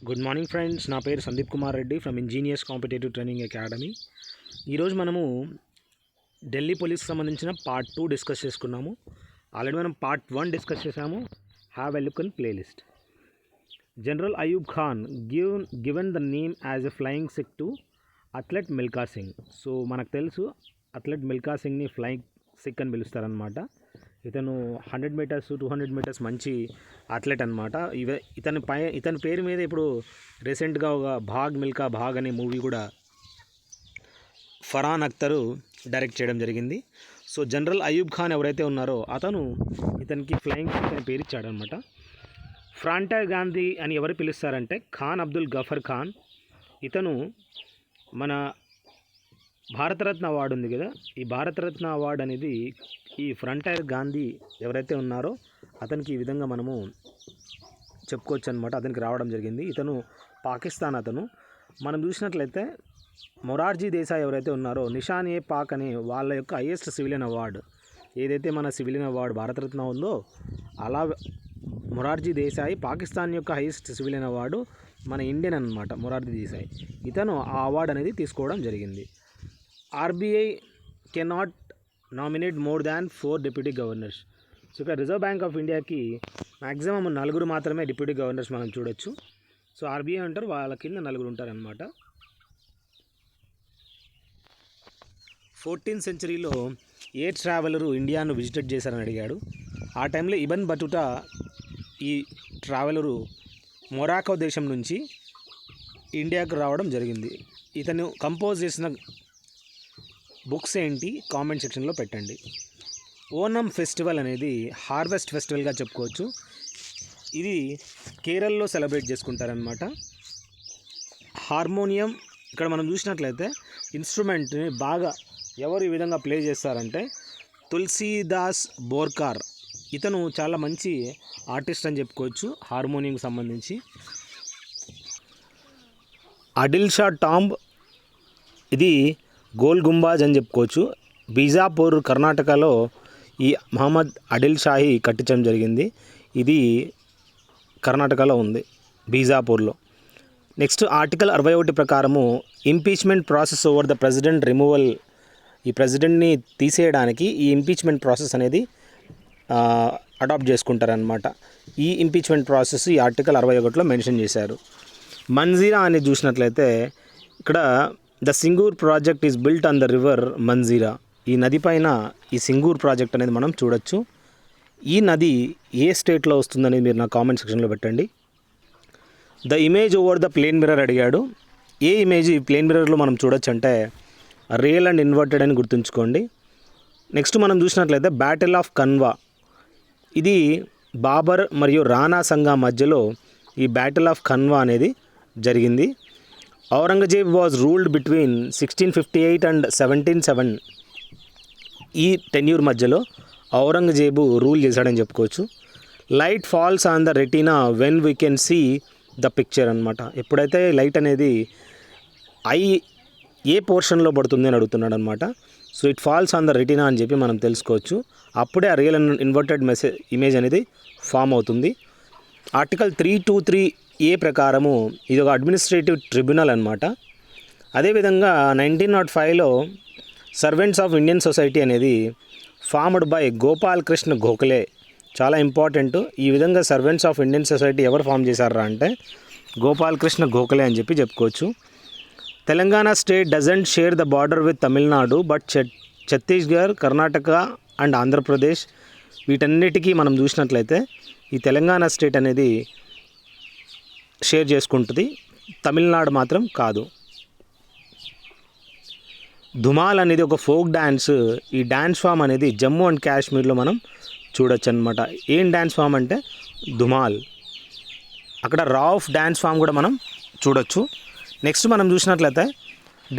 Good morning friends, నా పేరు Sandeep Kumar Reddy from engineers competitive training academy. ఈరోజు మనము ఢిల్లీ పోలీస్కి సంబంధించిన పార్ట్ 2 డిస్కస్ చేసుకున్నాము. ఆల్రెడీ మనం పార్ట్ 1 డిస్కస్ చేసాము. Have a look in playlist. General Ayub Khan given the name as a flying Sikh to athlete Milkha Singh. So మనకు తెలుసు అథ్లెట్ మిల్కా సింగ్ని ఫ్లయింగ్ సిక్ అని పిలుస్తారనమాట. ఇతను 100 మీటర్స్ 200 మీటర్స్ మంచి అథ్లెట్ అనమాట. ఇతని పేరు మీద ఇప్పుడు రీసెంట్గా ఒక మిల్కా భాగ్ అనే మూవీ కూడా ఫరాన్ అఖ్తర్ డైరెక్ట్ చేయడం జరిగింది. సో జనరల్ అయూబ్ ఖాన్ ఎవరైతే ఉన్నారో అతను ఇతనికి ఫ్లయింగ్ సిక్ అనే పేరు ఇచ్చాడనమాట. ఫ్రాంటైర్ గాంధీ అని ఎవరు పిలుస్తారంటే ఖాన్ అబ్దుల్ గఫర్ ఖాన్. ఇతను మన భారతరత్న అవార్డు ఉంది కదా, ఈ భారతరత్న అవార్డు అనేది ఈ ఫ్రంటైర్ గాంధీ ఎవరైతే ఉన్నారో అతనికి ఈ విధంగా మనము చెప్పుకోవచ్చు అనమాట. అతనికి రావడం జరిగింది. ఇతను పాకిస్తాన్ అతను. మనం చూసినట్లయితే మొరార్జీ దేశాయ్ ఎవరైతే ఉన్నారో నిషాన్ ఏ పాక్ అనే వాళ్ళ యొక్క హైయెస్ట్ సివిలియన్ అవార్డు, ఏదైతే మన సివిలియన్ అవార్డు భారతరత్న ఉందో అలా మొరార్జీ దేశాయ్ పాకిస్తాన్ యొక్క హైయెస్ట్ సివిలియన్ అవార్డు మన ఇండియన్ అనమాట మొరార్జీ దేశాయ్. ఇతను ఆ అవార్డు అనేది తీసుకోవడం జరిగింది. RBI cannot nominate more than 4 deputy governors. So ఇక్కడ రిజర్వ్ బ్యాంక్ ఆఫ్ ఇండియాకి మ్యాక్సిమం 4 మాత్రమే డిప్యూటీ గవర్నర్స్ మనం చూడొచ్చు. సో ఆర్బీఐ అంటారు, వాళ్ళ కింద 4 ఉంటారనమాట. 14th సెంచరీలో ఏ ట్రావెలరు ఇండియాను విజిట్ చేశారని అడిగాడు. ఆ టైంలో ఇబన్ బతుటా ఈ ట్రావెలరు మొరాకో దేశం నుంచి ఇండియాకు రావడం జరిగింది. ఇతను కంపోజ్ చేసిన బుక్స్ ఏంటి కామెంట్ సెక్షన్లో పెట్టండి. ఓనం ఫెస్టివల్ అనేది హార్వెస్ట్ ఫెస్టివల్గా చెప్పుకోవచ్చు. ఇది కేరళలో సెలబ్రేట్ చేసుకుంటారనమాట. హార్మోనియం ఇక్కడ మనం చూసినట్లయితే ఇన్స్ట్రుమెంట్ని బాగా ఎవరు ఈ విధంగా ప్లే చేస్తారంటే తులసీదాస్ బోర్కార్. ఇతను చాలా మంచి ఆర్టిస్ట్ అని చెప్పుకోవచ్చు హార్మోనియంకి సంబంధించి. అడిల్ షా టాంబ్, ఇది గోల్ గుంబాజ్ అని చెప్పుకోవచ్చు. బీజాపూర్ కర్ణాటకలో ఈ మహమ్మద్ అడిల్ షాహి కట్టించడం జరిగింది. ఇది కర్ణాటకలో ఉంది, బీజాపూర్లో. నెక్స్ట్ ఆర్టికల్ 61 ప్రకారము impeachment process over the president removal, ఈ ప్రెసిడెంట్ని తీసేయడానికి ఈ ఇంపీచ్మెంట్ ప్రాసెస్ అనేది అడాప్ట్ చేసుకుంటారనమాట. ఈ ఇంపీచ్మెంట్ ప్రాసెస్ ఈ ఆర్టికల్ 61లో మెన్షన్ చేశారు. మంజీరా అనేది చూసినట్లయితే ఇక్కడ the Singur project is built on the river Manjira. ఈ నది పైన ఈ సింగూర్ ప్రాజెక్ట్ అనేది మనం చూడొచ్చు. ఈ నది ఏ స్టేట్లో వస్తుందనేది మీరు నా కామెంట్ సెక్షన్లో పెట్టండి. The image over the plane mirror అడిగాడు. ఏ ఇమేజ్ ఈ ప్లేన్ మిర్రర్లో మనం చూడొచ్చు అంటే రియల్ అండ్ ఇన్వర్టెడ్ అని గుర్తుంచుకోండి. నెక్స్ట్ మనం చూసినట్లయితే బ్యాటిల్ ఆఫ్ కన్వా, ఇది బాబర్ మరియు రాణా సంగా మధ్యలో ఈ బ్యాటిల్ ఆఫ్ కన్వా అనేది జరిగింది. Aurangzeb was ruled between 1658 and 1707. ఈ టెన్యూర్ మధ్యలో ఔరంగజేబు రూల్ చేశాడని చెప్పుకోవచ్చు. Light falls on the retina when we can see the picture అనమాట. ఎప్పుడైతే లైట్ అనేది ఐ ఏ పోర్షన్లో పడుతుంది అని అడుగుతున్నాడు అనమాట. So it falls on the retina అని చెప్పి మనం తెలుసుకోవచ్చు. అప్పుడే ఆ రియల్ అండ్ ఇన్వర్టెడ్ ఇమేజ్ అనేది ఫామ్ అవుతుంది. ఆర్టికల్ 323A ప్రకారము ఇది ఒక అడ్మినిస్ట్రేటివ్ ట్రిబ్యునల్ అనమాట. అదేవిధంగా 1905లో సర్వెంట్స్ ఆఫ్ ఇండియన్ సొసైటీ అనేది ఫార్మ్డ్ బై గోపాల్ కృష్ణ గోఖలే. చాలా ఇంపార్టెంట్. ఈ విధంగా సర్వెంట్స్ ఆఫ్ ఇండియన్ సొసైటీ ఎవరు ఫామ్ చేశారా అంటే గోపాల్ కృష్ణ గోఖలే అని చెప్పి చెప్పుకోవచ్చు. Telangana state doesn't share the border with Tamil Nadu but Chhattisgarh, Karnataka and Andhra Pradesh, వీటన్నిటికీ మనం చూసినట్లయితే ఈ తెలంగాణ స్టేట్ అనేది షేర్ చేసుకుంటుంది, తమిళనాడు మాత్రం కాదు. ధుమాల్ అనేది ఒక ఫోక్ డ్యాన్స్. ఈ డ్యాన్స్ ఫామ్ అనేది జమ్మూ అండ్ కాశ్మీర్లో మనం చూడొచ్చు అనమాట. ఏం డ్యాన్స్ ఫామ్ అంటే ధుమాల్. అక్కడ రాఫ్ డ్యాన్స్ ఫామ్ కూడా మనం చూడొచ్చు. నెక్స్ట్ మనం చూసినట్లయితే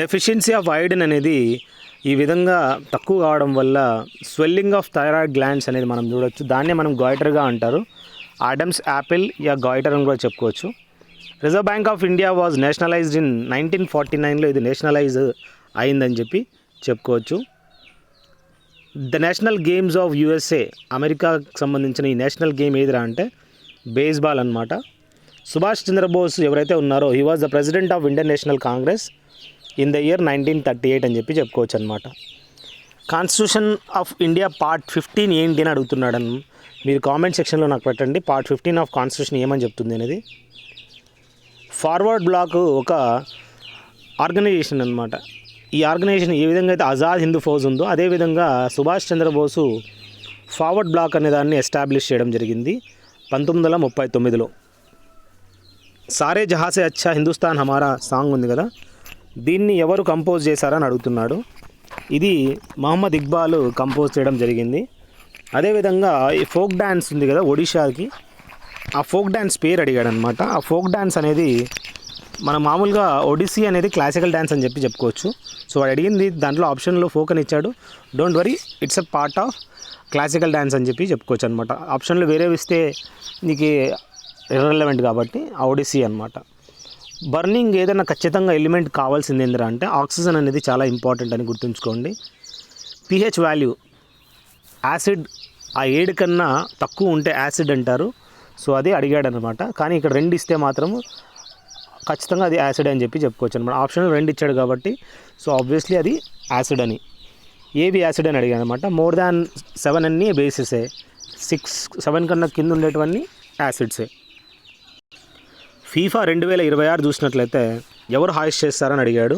డెఫిషియన్సీ ఆఫ్ ఐరన్ అనేది ఈ విధంగా తక్కువ కావడం వల్ల స్వెల్లింగ్ ఆఫ్ థైరాయిడ్ గ్లాండ్స్ అనేది మనం చూడొచ్చు. దాన్నే మనం గాయిటర్గా అంటారు. ఆడమ్స్ యాపిల్ యా గాయిటర్ అని కూడా చెప్పుకోవచ్చు. Reserve Bank of India was nationalised in 1949లో ఇది నేషనలైజ్ అయిందని చెప్పి చెప్పుకోవచ్చు. The national games of USA, అమెరికాకు సంబంధించిన ఈ నేషనల్ గేమ్ ఏదిరా అంటే బేస్బాల్ అనమాట. సుభాష్ చంద్రబోస్ ఎవరైతే ఉన్నారో he was the president of Indian national Congress in the year 1938 అని చెప్పి చెప్పుకోవచ్చు అనమాట. కాన్స్టిట్యూషన్ ఆఫ్ ఇండియా పార్ట్ 15 ఏంటి అని అడుగుతున్నాడని మీరు కామెంట్ సెక్షన్లో నాకు పెట్టండి. పార్ట్ 15 ఆఫ్ కాన్స్టిట్యూషన్ ఏమని చెప్తుంది అనేది. ఫార్వర్డ్ బ్లాక్ ఒక ఆర్గనైజేషన్ అనమాట. ఈ ఆర్గనైజేషన్ ఏ విధంగా అయితే ఆజాద్ హిందూ ఫౌజ్ ఉందో అదేవిధంగా సుభాష్ చంద్రబోసు ఫార్వర్డ్ బ్లాక్ అనే దాన్ని ఎస్టాబ్లిష్ చేయడం జరిగింది 1939లో. సారే జహాసే అచ్చా హిందుస్థాన్ హమారా సాంగ్ ఉంది కదా, దీన్ని ఎవరు కంపోజ్ చేశారని అడుగుతున్నాడు. ఇది మహమ్మద్ ఇక్బాల్ కంపోజ్ చేయడం జరిగింది. అదేవిధంగా ఈ ఫోక్ డ్యాన్స్ ఉంది కదా ఒడిషాకి, ఆ ఫోక్ డ్యాన్స్ పేరు అడిగాడు అనమాట. ఆ ఫోక్ డ్యాన్స్ అనేది మన మామూలుగా ఒడిస్సీ అనేది క్లాసికల్ డ్యాన్స్ అని చెప్పి చెప్పుకోవచ్చు. సో వాడు అడిగింది దాంట్లో ఆప్షన్లో ఫోక్ అని ఇచ్చాడు. Don't worry, it's a part of classical dance అని చెప్పి చెప్పుకోవచ్చు అనమాట. ఆప్షన్లు వేరేవి ఇస్తే నీకు ఇర్రెలవెంట్ కాబట్టి ఆ ఒడిస్సీ అనమాట. బర్నింగ్ ఏదైనా ఖచ్చితంగా ఎలిమెంట్ కావాల్సింది ఏంటంటే అంటే ఆక్సిజన్ అనేది చాలా ఇంపార్టెంట్ అని గుర్తుంచుకోండి. pH వాల్యూ యాసిడ్ ఆ 7 కన్నా తక్కువ ఉంటే యాసిడ్ అంటారు. సో అదే అడిగాడు అనమాట. కానీ ఇక్కడ 2 ఇస్తే మాత్రం ఖచ్చితంగా అది యాసిడ్ అని చెప్పి చెప్పుకోవచ్చు అనమాట. ఆప్షన్ 2 ఇచ్చాడు కాబట్టి సో ఆబ్వియస్లీ అది యాసిడ్ అని. ఏవి యాసిడ్ అని అడిగాడు అనమాట. మోర్ దాన్ 7 అన్నీ బేసిసే, 7 కన్నా కింద ఉండేటివన్నీ యాసిడ్సే. ఫీఫా 2026 చూసినట్లయితే ఎవరు హాయిస్ట్ చేస్తారని అడిగాడు.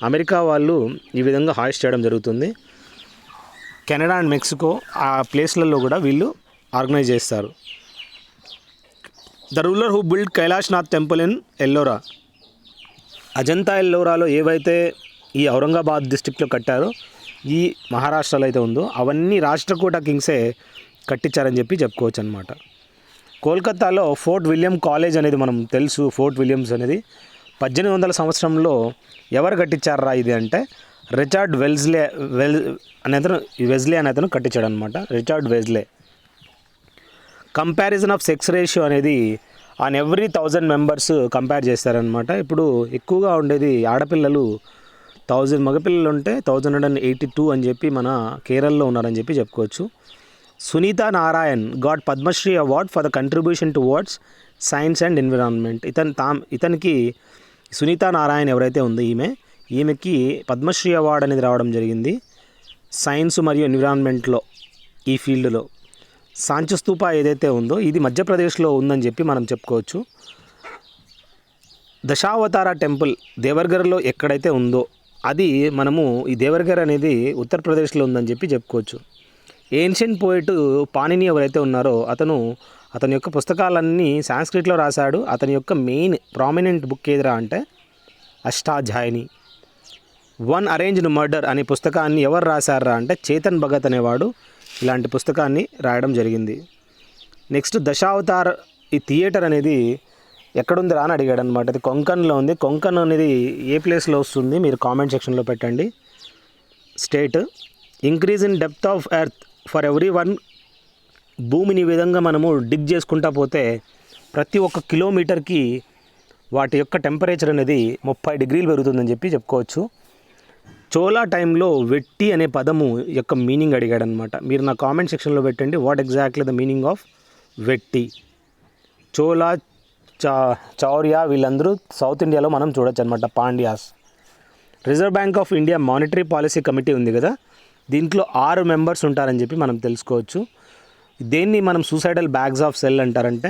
అమెరికా వాళ్ళు ఈ విధంగా హాయిస్ట్ చేయడం జరుగుతుంది. కెనడా అండ్ మెక్సికో ఆ ప్లేస్లలో కూడా వీళ్ళు ఆర్గనైజ్ చేస్తారు. The ruler who build Kailashnath temple in Ellora, Ajanta ఎల్లోరాలో ఏవైతే ఈ ఔరంగాబాద్ డిస్టిక్లో కట్టారో ఈ మహారాష్ట్రలో అయితే ఉందో అవన్నీ రాష్ట్రకూట కింగ్సే కట్టించారని చెప్పి చెప్పుకోవచ్చు అనమాట. కోల్కతాలో ఫోర్ట్ విలియం కాలేజ్ అనేది మనం తెలుసు. ఫోర్ట్ విలియమ్స్ అనేది 1800 సంవత్సరంలో ఎవరు కట్టించారా ఇది అంటే రిచర్డ్ వెజ్లే అనే అతను కట్టించాడు అనమాట. Richard Wellesley. Comparison of sex ratio అనేది ఆన్ ఎవ్రీ 1000 మెంబర్స్ కంపేర్ చేస్తారనమాట. ఇప్పుడు ఎక్కువగా ఉండేది ఆడపిల్లలు 1000 మగపిల్లలు ఉంటే 1182 అని చెప్పి మన కేరళలో ఉన్నారని చెప్పి చెప్పుకోవచ్చు. Sunita Narain got Padma Shri award for the contribution towards science and environment. ఇతనికి సునీతా నారాయణ్ ఎవరైతే ఉందో ఈమెకి పద్మశ్రీ అవార్డు అనేది రావడం జరిగింది సైన్స్ మరియు ఎన్విరాన్మెంట్లో ఈ ఫీల్డ్లో. సాంచి స్తూపా ఏదైతే ఉందో ఇది మధ్యప్రదేశ్లో ఉందని చెప్పి మనం చెప్పుకోవచ్చు. దశావతార టెంపుల్ దేవర్గర్లో ఎక్కడైతే ఉందో అది మనము ఈ దేవర్గర్ అనేది ఉత్తరప్రదేశ్లో ఉందని చెప్పి చెప్పుకోవచ్చు. ఏన్షియంట్ పోయిట్ పాణిని ఎవరైతే ఉన్నారో అతని యొక్క పుస్తకాలన్నీ సాంస్క్రిట్లో రాశాడు. అతని యొక్క మెయిన్ ప్రామినెంట్ బుక్ ఏదిరా అంటే అష్టాధ్యాయిని. వన్ అరేంజ్డ్ మర్డర్ అనే పుస్తకాన్ని ఎవరు రాశారా అంటే చేతన్ భగత్ అనేవాడు ఇలాంటి పుస్తకాన్ని రాయడం జరిగింది. నెక్స్ట్ దశావతార్ ఈ థియేటర్ అనేది ఎక్కడుందిరా అని అడిగాడు అనమాట. అది కొంకన్లో ఉంది. కొంకన్ అనేది ఏ ప్లేస్లో వస్తుంది మీరు కామెంట్ సెక్షన్లో పెట్టండి. State. Increase in depth of earth for every 1. భూమిని ఈ విధంగా మనము డిగ్ చేసుకుంటా పోతే ప్రతి ఒక్క కిలోమీటర్కి వాటి యొక్క టెంపరేచర్ అనేది 30 డిగ్రీలు పెరుగుతుందని చెప్పి చెప్పుకోవచ్చు. చోళా టైంలో వెట్టి అనే పదము యొక్క మీనింగ్ అడిగాడు అనమాట. మీరు నా కామెంట్ సెక్షన్లో పెట్టండి what exactly the meaning of వెట్టి. చోళా చౌర్య వీళ్ళందరూ సౌత్ ఇండియాలో మనం చూడొచ్చు అనమాట. Pandyas. Reserve Bank of India monetary policy committee ఉంది కదా, దీంట్లో 6 మెంబర్స్ ఉంటారని చెప్పి మనం తెలుసుకోవచ్చు. దేన్ని మనం సూసైడల్ బ్యాగ్స్ ఆఫ్ సెల్ అంటారంటే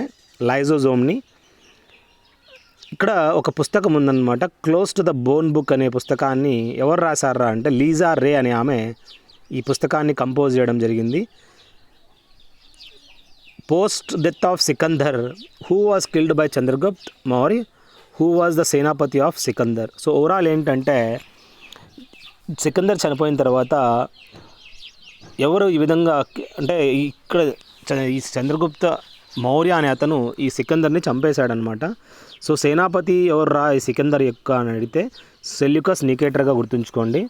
లైజోజోమ్ని. ఇక్కడ ఒక పుస్తకం ఉందన్నమాట, close to the bone book అనే పుస్తకాన్ని ఎవరు రాశారా అంటే లీజా రే అనే ఆమె ఈ పుస్తకాన్ని కంపోజ్ చేయడం జరిగింది. Post death of Sikandar, who was killed by Chandragupt Maurya, who was the senapati of Sikandar. So overall ఏంటంటే సికందర్ చనిపోయిన తర్వాత ఎవరు ఈ విధంగా అంటే ఇక్కడ ఈ చంద్రగుప్త మౌర్య అనే అతను ఈ సికందర్ని చంపేశాడనమాట. సో సేనాపతి ఎవర్రా ఈ సికందర్ యొక్క అని అడిగితే సెల్యూకస్ నికేటర్గా గుర్తుంచుకోండి.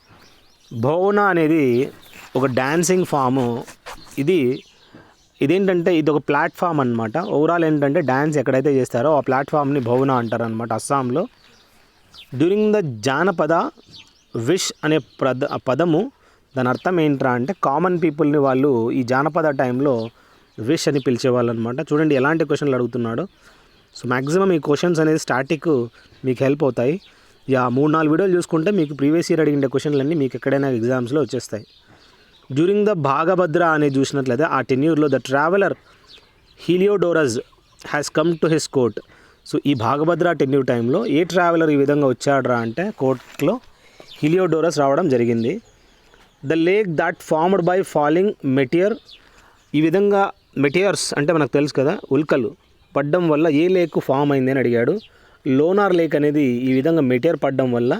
భౌనా అనేది ఒక డాన్సింగ్ ఫాము. ఇదేంటంటే ఇది ఒక ప్లాట్ఫామ్ అనమాట. ఓవరాల్ ఏంటంటే డ్యాన్స్ ఎక్కడైతే చేస్తారో ఆ ప్లాట్ఫామ్ని భౌనా అంటారు అనమాట అస్సాంలో. డ్యూరింగ్ ద జానపద విష్ అనే పదము దాని అర్థం ఏంట్రా అంటే కామన్ పీపుల్ని వాళ్ళు ఈ జానపద టైంలో విష్ అని పిలిచేవాళ్ళు అనమాట. చూడండి ఎలాంటి క్వశ్చన్లు అడుగుతున్నాడు. సో మ్యాక్సిమం ఈ క్వశ్చన్స్ అనేది స్టాటిక్ మీకు హెల్ప్ అవుతాయి. 3-4 వీడియోలు చూసుకుంటే మీకు ప్రీవియస్ ఇయర్ అడిగిన క్వశ్చన్లన్నీ మీకు ఎక్కడైనా ఎగ్జామ్స్లో వచ్చేస్తాయి. డ్యూరింగ్ ద భాగభద్ర అనేది చూసినట్లయితే ఆ టెన్యూర్లో the traveller Heliodorus has come to his court. So ఈ భాగభద్ర టెన్యూర్ టైంలో ఏ ట్రావెలర్ ఈ విధంగా వచ్చాడ్రా అంటే కోర్ట్లో హీలియోడోరస్ రావడం జరిగింది. The lake that formed by falling meteor, ఈ విధంగా మెటియర్స్ అంటే మనకు తెలుసు కదా, ఉల్కలు పడ్డం వల్ల ఏ లేక్ ఫామ్ అయింది అని అడిగాడు. లోనార్ లేక్ అనేది ఈ విధంగా మెటియర్ పడ్డం వల్ల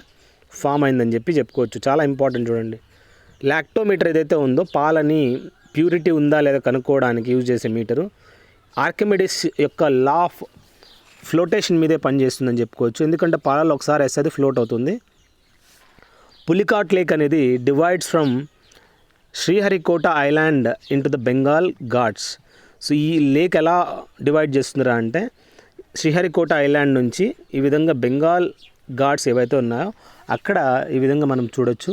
ఫామ్ అయిందని చెప్పుకోవచ్చు. చాలా ఇంపార్టెంట్ చూడండి. లాక్టోమీటర్ ఏదైతే ఉందో పాలని ప్యూరిటీ ఉందా లేదా కనుక్కోవడానికి యూజ్ చేసే మీటరు ఆర్కిమిడిస్ యొక్క లా ఆఫ్ ఫ్లోటేషన్ మీదే పనిచేస్తుందని చెప్పుకోవచ్చు. ఎందుకంటే పాలలో ఒకసారి వేస్తే ఫ్లోట్ అవుతుంది. పులికాట్ లేక్ అనేది divides from Sriharikota island into the Bengal Ghats. So ఈ లేక్ ఎలా డివైడ్ చేస్తుందిరా అంటే శ్రీహరికోట ఐలాండ్ నుంచి ఈ విధంగా బెంగాల్ ఘాట్స్ ఏవైతే ఉన్నాయో అక్కడ ఈ విధంగా మనం చూడొచ్చు.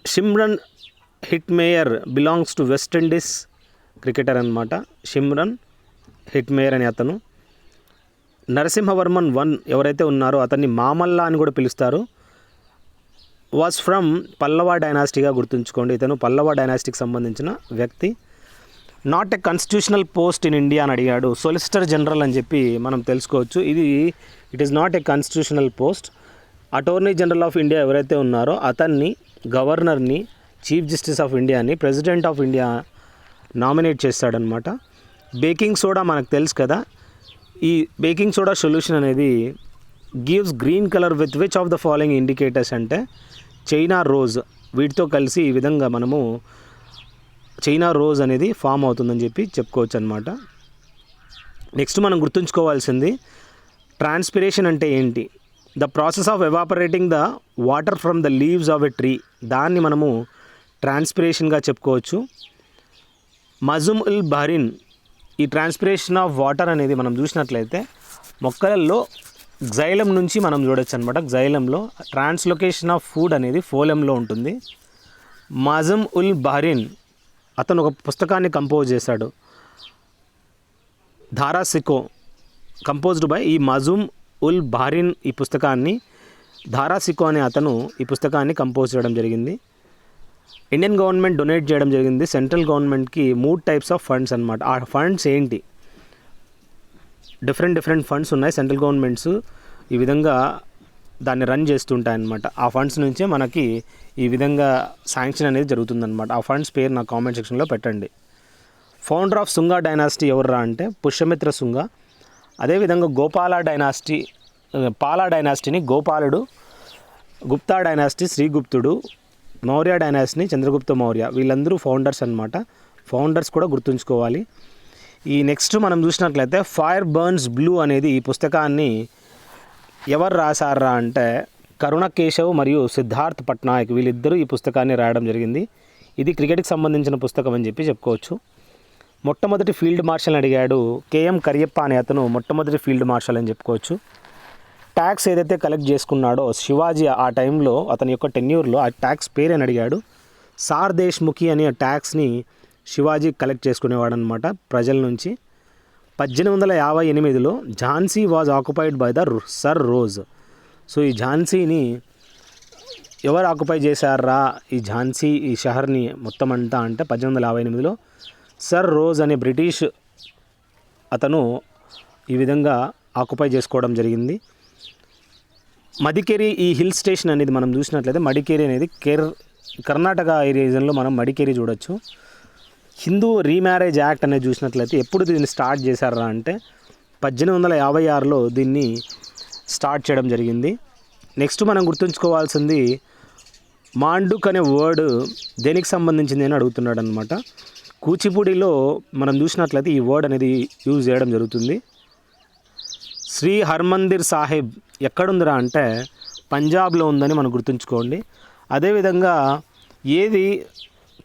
Simran Hetmyer belongs to west Indies cricketer అనమాట. సిమ్రన్ హిట్మేయర్ అనే అతను. నరసింహవర్మన్ 1 ఎవరైతే ఉన్నారో అతన్ని మామల్లా అని కూడా పిలుస్తారు. వాజ్ ఫ్రమ్ పల్లవ డైనాసిటీగా గుర్తుంచుకోండి. ఇతను పల్లవ డైనాసిటీకి సంబంధించిన వ్యక్తి. Not a constitutional post in India అని అడిగాడు. సొలిసిటర్ జనరల్ అని చెప్పి మనం తెలుసుకోవచ్చు. It is not a constitutional post. Attorney general of India ఎవరైతే ఉన్నారో అతన్ని, గవర్నర్ని, చీఫ్ జస్టిస్ ఆఫ్ ఇండియాని ప్రెసిడెంట్ ఆఫ్ ఇండియా నామినేట్ చేస్తాడనమాట. బేకింగ్ సోడా మనకు తెలుసు కదా. ఈ బేకింగ్ సోడా సొల్యూషన్ అనేది gives green colour with which of the following indicators అంటే చైనా రోజ్, వీటితో కలిసి ఈ విధంగా మనము చైనా రోజ్ అనేది ఫామ్ అవుతుందని చెప్పుకోవచ్చు అనమాట. నెక్స్ట్ మనం గుర్తుంచుకోవాల్సింది ట్రాన్స్పిరేషన్ అంటే ఏంటి. The process of evaporating the water from the leaves of a tree, దాన్ని మనము ట్రాన్స్పిరేషన్గా చెప్పుకోవచ్చు. మజుమ్ ఉల్ బహరిన్, ఈ ట్రాన్స్పిరేషన్ ఆఫ్ వాటర్ అనేది మనం చూసినట్లయితే మొక్కలలో జైలం నుంచి మనం చూడొచ్చు అనమాట. జైలంలో ట్రాన్స్లొకేషన్ ఆఫ్ ఫుడ్ అనేది ఫోలంలో ఉంటుంది. మజుమ్ ఉల్ బహరిన్ అతను ఒక పుస్తకాన్ని కంపోజ్ చేశాడు. ధారాసికో కంపోజ్డ్ బై ఈ మజుమ్ ఉల్ బహరిన్. ఈ పుస్తకాన్ని ధారాసికో అనే అతను ఈ పుస్తకాన్ని కంపోజ్ చేయడం జరిగింది. ఇండియన్ గవర్నమెంట్ డొనేట్ చేయడం జరిగింది సెంట్రల్ గవర్నమెంట్కి 3 టైప్స్ ఆఫ్ ఫండ్స్ అనమాట. ఆ ఫండ్స్ ఏంటి? డిఫరెంట్ ఫండ్స్ ఉన్నాయి. సెంట్రల్ గవర్నమెంట్స్ ఈ విధంగా దాన్ని రన్ చేస్తుంటాయన్నమాట. ఆ ఫండ్స్ నుంచే మనకి ఈ విధంగా శాంక్షన్ అనేది జరుగుతుందన్నమాట. ఆ ఫండ్స్ పేరు నా కామెంట్ సెక్షన్లో పెట్టండి. ఫౌండర్ ఆఫ్ శుంగా డైనాసిటీ ఎవర్రా అంటే పుష్యమిత్ర శుంగా. అదేవిధంగా పాలా డైనాసిటీని గోపాలుడు, గుప్తా డైనాసిటీ శ్రీగుప్తుడు, మౌర్య డైనాసిటీని చంద్రగుప్త మౌర్య, వీళ్ళందరూ ఫౌండర్స్ అనమాట. ఫౌండర్స్ కూడా గుర్తుంచుకోవాలి. ఈ నెక్స్ట్ మనం చూసినట్లయితే ఫైర్ బర్న్స్ బ్లూ అనేది ఈ పుస్తకాన్ని ఎవరు రాశారా అంటే కరుణ కేశవ్ మరియు సిద్ధార్థ్ పట్నాయక్, వీళ్ళిద్దరూ ఈ పుస్తకాన్ని రాయడం జరిగింది. ఇది క్రికెట్కి సంబంధించిన పుస్తకం అని చెప్పుకోవచ్చు. మొట్టమొదటి ఫీల్డ్ మార్షల్ అడిగాడు. కేఎం కరియప్ప అనే అతను మొట్టమొదటి ఫీల్డ్ మార్షల్ అని చెప్పుకోవచ్చు. ట్యాక్స్ ఏదైతే కలెక్ట్ చేసుకున్నాడో శివాజీ ఆ టైంలో అతని యొక్క టెన్యూర్లో ఆ ట్యాక్స్ పేరని అడిగాడు. సార్ దేశ్ముఖి అనే ట్యాక్స్ని శివాజీ కలెక్ట్ చేసుకునేవాడు అనమాట ప్రజల నుంచి. 1858లో Jhansi was occupied by the Sir Rose. So ఈ ఝాన్సీని ఎవరు ఆక్యుపై చేశారా ఈ ఝాన్సీ ఈ షహర్ని మొత్తం అంతా అంటే 1858లో సర్ రోజ్ అనే బ్రిటిష్ అతను ఈ విధంగా ఆక్యుపై చేసుకోవడం జరిగింది. మడికేరి ఈ హిల్ స్టేషన్ అనేది మనం చూసినట్లయితే మడికేరి అనేది కర్ణాటక రీజన్లో మనం మడికేరి చూడొచ్చు. హిందూ రీమ్యారేజ్ యాక్ట్ అనేది చూసినట్లయితే ఎప్పుడు దీన్ని స్టార్ట్ చేశారా అంటే 1856లో దీన్ని స్టార్ట్ చేయడం జరిగింది. నెక్స్ట్ మనం గుర్తుంచుకోవాల్సింది మాండుక్ అనే వర్డ్ దేనికి సంబంధించింది అని అడుగుతున్నాడు అనమాట. కూచిపూడిలో మనం చూసినట్లయితే ఈ వర్డ్ అనేది యూజ్ చేయడం జరుగుతుంది. శ్రీ హర్మందిర్ సాహిబ్ ఎక్కడుందిరా అంటే పంజాబ్లో ఉందని మనం గుర్తుంచుకోండి. అదేవిధంగా ఏది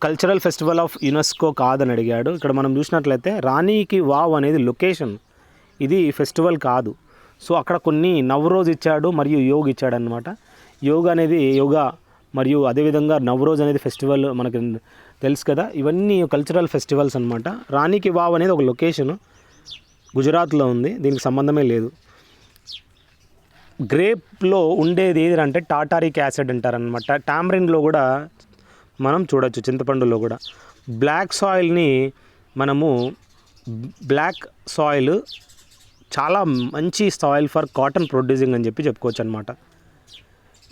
కల్చరల్ ఫెస్టివల్ ఆఫ్ యునెస్కో కాదని అడిగాడు. ఇక్కడ మనం చూసినట్లయితే రాణికి వావ్ అనేది లొకేషన్, ఇది ఫెస్టివల్ కాదు. సో అక్కడ కొన్ని నవరోజ్ ఇచ్చాడు మరియు యోగ్ ఇచ్చాడు అనమాట. యోగా మరియు అదేవిధంగా నవరోజ్ అనేది ఫెస్టివల్ మనకి తెలుసు కదా. ఇవన్నీ కల్చరల్ ఫెస్టివల్స్ అనమాట. రాణికి వావ్ అనేది ఒక లొకేషను, గుజరాత్లో ఉంది, దీనికి సంబంధమే లేదు. గ్రేప్లో ఉండేది ఏదంటే టాటారిక్ యాసిడ్ అంటారనమాట. టామరిన్లో కూడా మనం చూడొచ్చు, చింతపండులో కూడా. బ్లాక్ సాయిల్ని మనము బ్లాక్ సాయిల్ చాలా మంచి సాయిల్ ఫర్ కాటన్ ప్రొడ్యూసింగ్ అని చెప్పి చెప్పుకోవచ్చు అనమాట.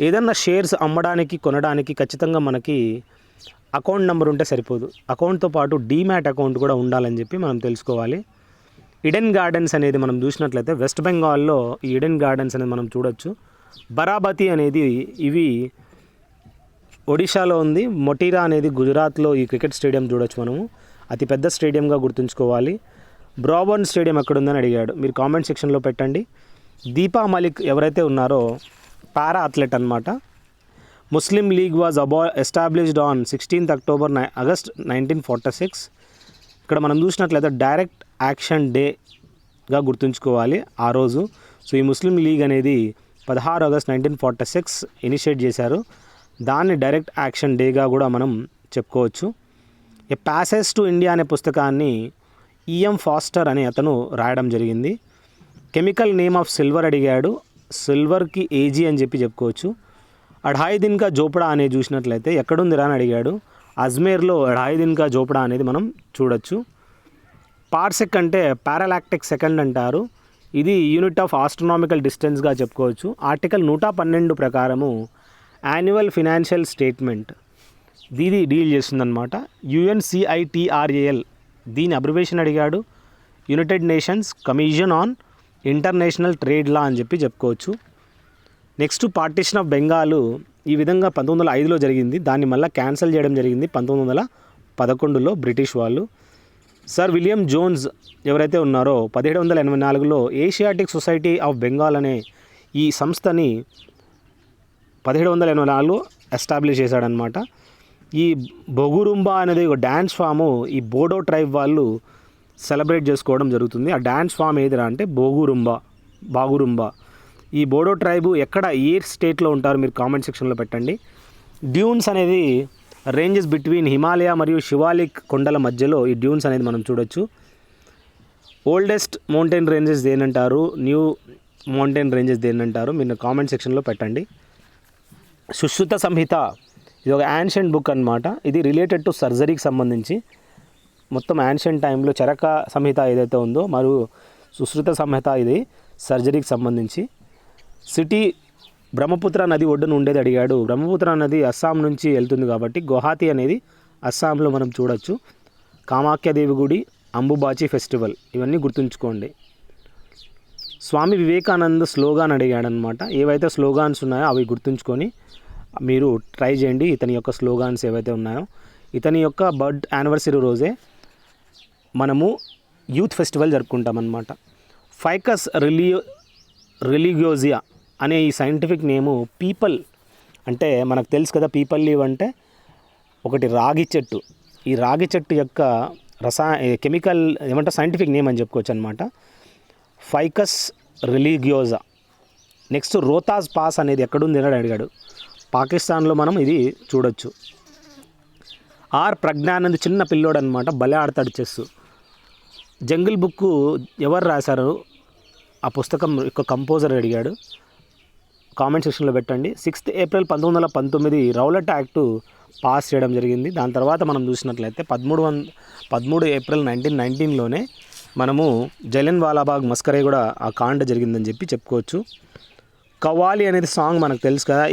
ఏదన్నా షేర్స్ అమ్మడానికి కొనడానికి ఖచ్చితంగా మనకి అకౌంట్ నెంబర్ ఉంటే సరిపోదు, అకౌంట్తో పాటు డీమ్యాట్ అకౌంట్ కూడా ఉండాలని చెప్పి మనం తెలుసుకోవాలి. ఈడెన్ గార్డెన్స్ అనేది మనం చూసినట్లయితే వెస్ట్ బెంగాల్లో ఈ ఈడెన్ గార్డెన్స్ అనేది మనం చూడొచ్చు. బరాబతి అనేది ఇవి ఒడిశాలో ఉంది. మొటీరా అనేది గుజరాత్లో ఈ క్రికెట్ స్టేడియం చూడొచ్చు మనము, అతిపెద్ద స్టేడియంగా గుర్తుంచుకోవాలి. బ్రాబర్న్ స్టేడియం ఎక్కడుందని అడిగాడు, మీరు కామెంట్ సెక్షన్లో పెట్టండి. దీపా మలిక్ ఎవరైతే ఉన్నారో పారా అథ్లెట్ అనమాట. Muslim League was established on 16th October August 1946. ఇక్కడ మనం చూసినట్లయితే డైరెక్ట్ యాక్షన్ డేగా గుర్తుంచుకోవాలి ఆ రోజు. సో ఈ ముస్లిం లీగ్ అనేది 16 August 1946 ఇనిషియేట్ చేశారు, దాన్ని డైరెక్ట్ యాక్షన్ డేగా కూడా మనం చెప్పుకోవచ్చు. ఏ ప్యాసేజ్ టు ఇండియా అనే పుస్తకాన్ని ఈఎం ఫాస్టర్ అనే అతను రాయడం జరిగింది. కెమికల్ నేమ్ ఆఫ్ సిల్వర్ అడిగాడు, సిల్వర్కి ఏజీ అని చెప్పి చెప్పుకోవచ్చు. అఢాయి దిన్ కా జోపడా అనేది చూసినట్లయితే ఎక్కడుందిరా అని అడిగాడు, అజ్మేర్లో అఢాయి దిన్ కా జోపడా అనేది మనం చూడొచ్చు. పార్సెక్ అంటే పారాలాక్టిక్ సెకండ్ అంటారు, ఇది యూనిట్ ఆఫ్ ఆస్ట్రనామికల్ డిస్టెన్స్గా చెప్పుకోవచ్చు. ఆర్టికల్ 112 ప్రకారము యాన్యువల్ ఫినాన్షియల్ స్టేట్మెంట్ దీది డీల్ చేస్తుందన్నమాట. UNCITRAL దీని అబ్రివేషన్ అడిగాడు, United Nations Commission on International Trade Law అని చెప్పి చెప్పుకోవచ్చు. నెక్స్ట్ పార్టిషన్ ఆఫ్ బెంగాల్ ఈ విధంగా 1905లో జరిగింది, దాన్ని మళ్ళీ క్యాన్సిల్ చేయడం జరిగింది 1911లో బ్రిటిష్ వాళ్ళు. సర్ విలియం జోన్స్ ఎవరైతే ఉన్నారో 1784లో ఏషియాటిక్ సొసైటీ ఆఫ్ బెంగాల్ అనే ఈ సంస్థని 1784లో ఎస్టాబ్లిష్ చేశాడనమాట. ఈ బొగురుంబా అనేది ఒక డ్యాన్స్ ఫాము ఈ బోడో ట్రైబ్ వాళ్ళు సెలబ్రేట్ చేసుకోవడం జరుగుతుంది. ఆ డ్యాన్స్ ఫామ్ ఏదిరా అంటే బాగురుంబా. ఈ బోడో ట్రైబు ఎక్కడ ఏ స్టేట్లో ఉంటారో మీరు కామెంట్ సెక్షన్లో పెట్టండి. డ్యూన్స్ అనేది రేంజెస్ బిట్వీన్ హిమాలయ మరియు శివాలిక్ కొండల మధ్యలో ఈ డ్యూన్స్ అనేది మనం చూడొచ్చు. ఓల్డెస్ట్ మౌంటైన్ రేంజెస్ దేనంటారు, న్యూ మౌంటైన్ రేంజెస్ దేనంటారు మీరు కామెంట్ సెక్షన్లో పెట్టండి. సుశ్రుత సంహిత ఇది ఒక యాన్షియంట్ బుక్ అనమాట, ఇది రిలేటెడ్ టు సర్జరీకి సంబంధించి. మొత్తం యాన్షియంట్ టైంలో చరక సంహిత ఏదైతే ఉందో మరియు సుశ్రుత సంహిత ఇది సర్జరీకి సంబంధించి. సిటీ బ్రహ్మపుత్ర నది ఒడ్డున ఉండేది అడిగాడు, బ్రహ్మపుత్ర నది అస్సాం నుంచి వెళ్తుంది కాబట్టి గువాహతి అనేది అస్సాంలో మనం చూడొచ్చు. కామాఖ్యాదేవి గుడి, అంబుబాచి ఫెస్టివల్ ఇవన్నీ గుర్తుంచుకోండి. స్వామి వివేకానంద్ స్లోగాన్ అడిగాడనమాట, ఏవైతే స్లోగాన్స్ ఉన్నాయో అవి గుర్తుంచుకొని మీరు ట్రై చేయండి. ఇతని యొక్క స్లోగాన్స్ ఏవైతే ఉన్నాయో, ఇతని యొక్క బర్త్ యానివర్సరీ రోజే మనము యూత్ ఫెస్టివల్ జరుపుకుంటామన్నమాట. ఫైకస్ రిలిగియోజియా అనే ఈ సైంటిఫిక్ నేము పీపల్ అంటే మనకు తెలుసు కదా, పీపల్ లీవ్ అంటే ఒకటి రాగి చెట్టు. ఈ రాగి చెట్టు యొక్క కెమికల్ ఏమంటే సైంటిఫిక్ నేమ్ అని చెప్పుకోవచ్చు అనమాట, ఫైకస్ రిలిగియోజా. నెక్స్ట్ రోతాజ్ పాస్ అనేది ఎక్కడుంది అని అడిగాడు, పాకిస్తాన్లో మనం ఇది చూడొచ్చు. ఆర్ ప్రజ్ఞానంద్ చిన్న పిల్లోడు అనమాట, భలే ఆడతాడు చెస్. జంగిల్ బుక్ ఎవరు రాశారు, ఆ పుస్తకం యొక్క కంపోజర్ అడిగాడు, కామెంట్ సెక్షన్లో పెట్టండి. 6th April 1919 Rowlatt act pass చేయడం జరిగింది. దాని తర్వాత మనం చూసినట్లయితే 13 April 1919లోనే మనము జలియన్ వాలాబాగ్ మస్కరే కూడా ఆ కాండ జరిగిందని చెప్పి చెప్పుకోవచ్చు. కవ్వాలి అనేది సాంగ్ మనకు తెలుసు కదా,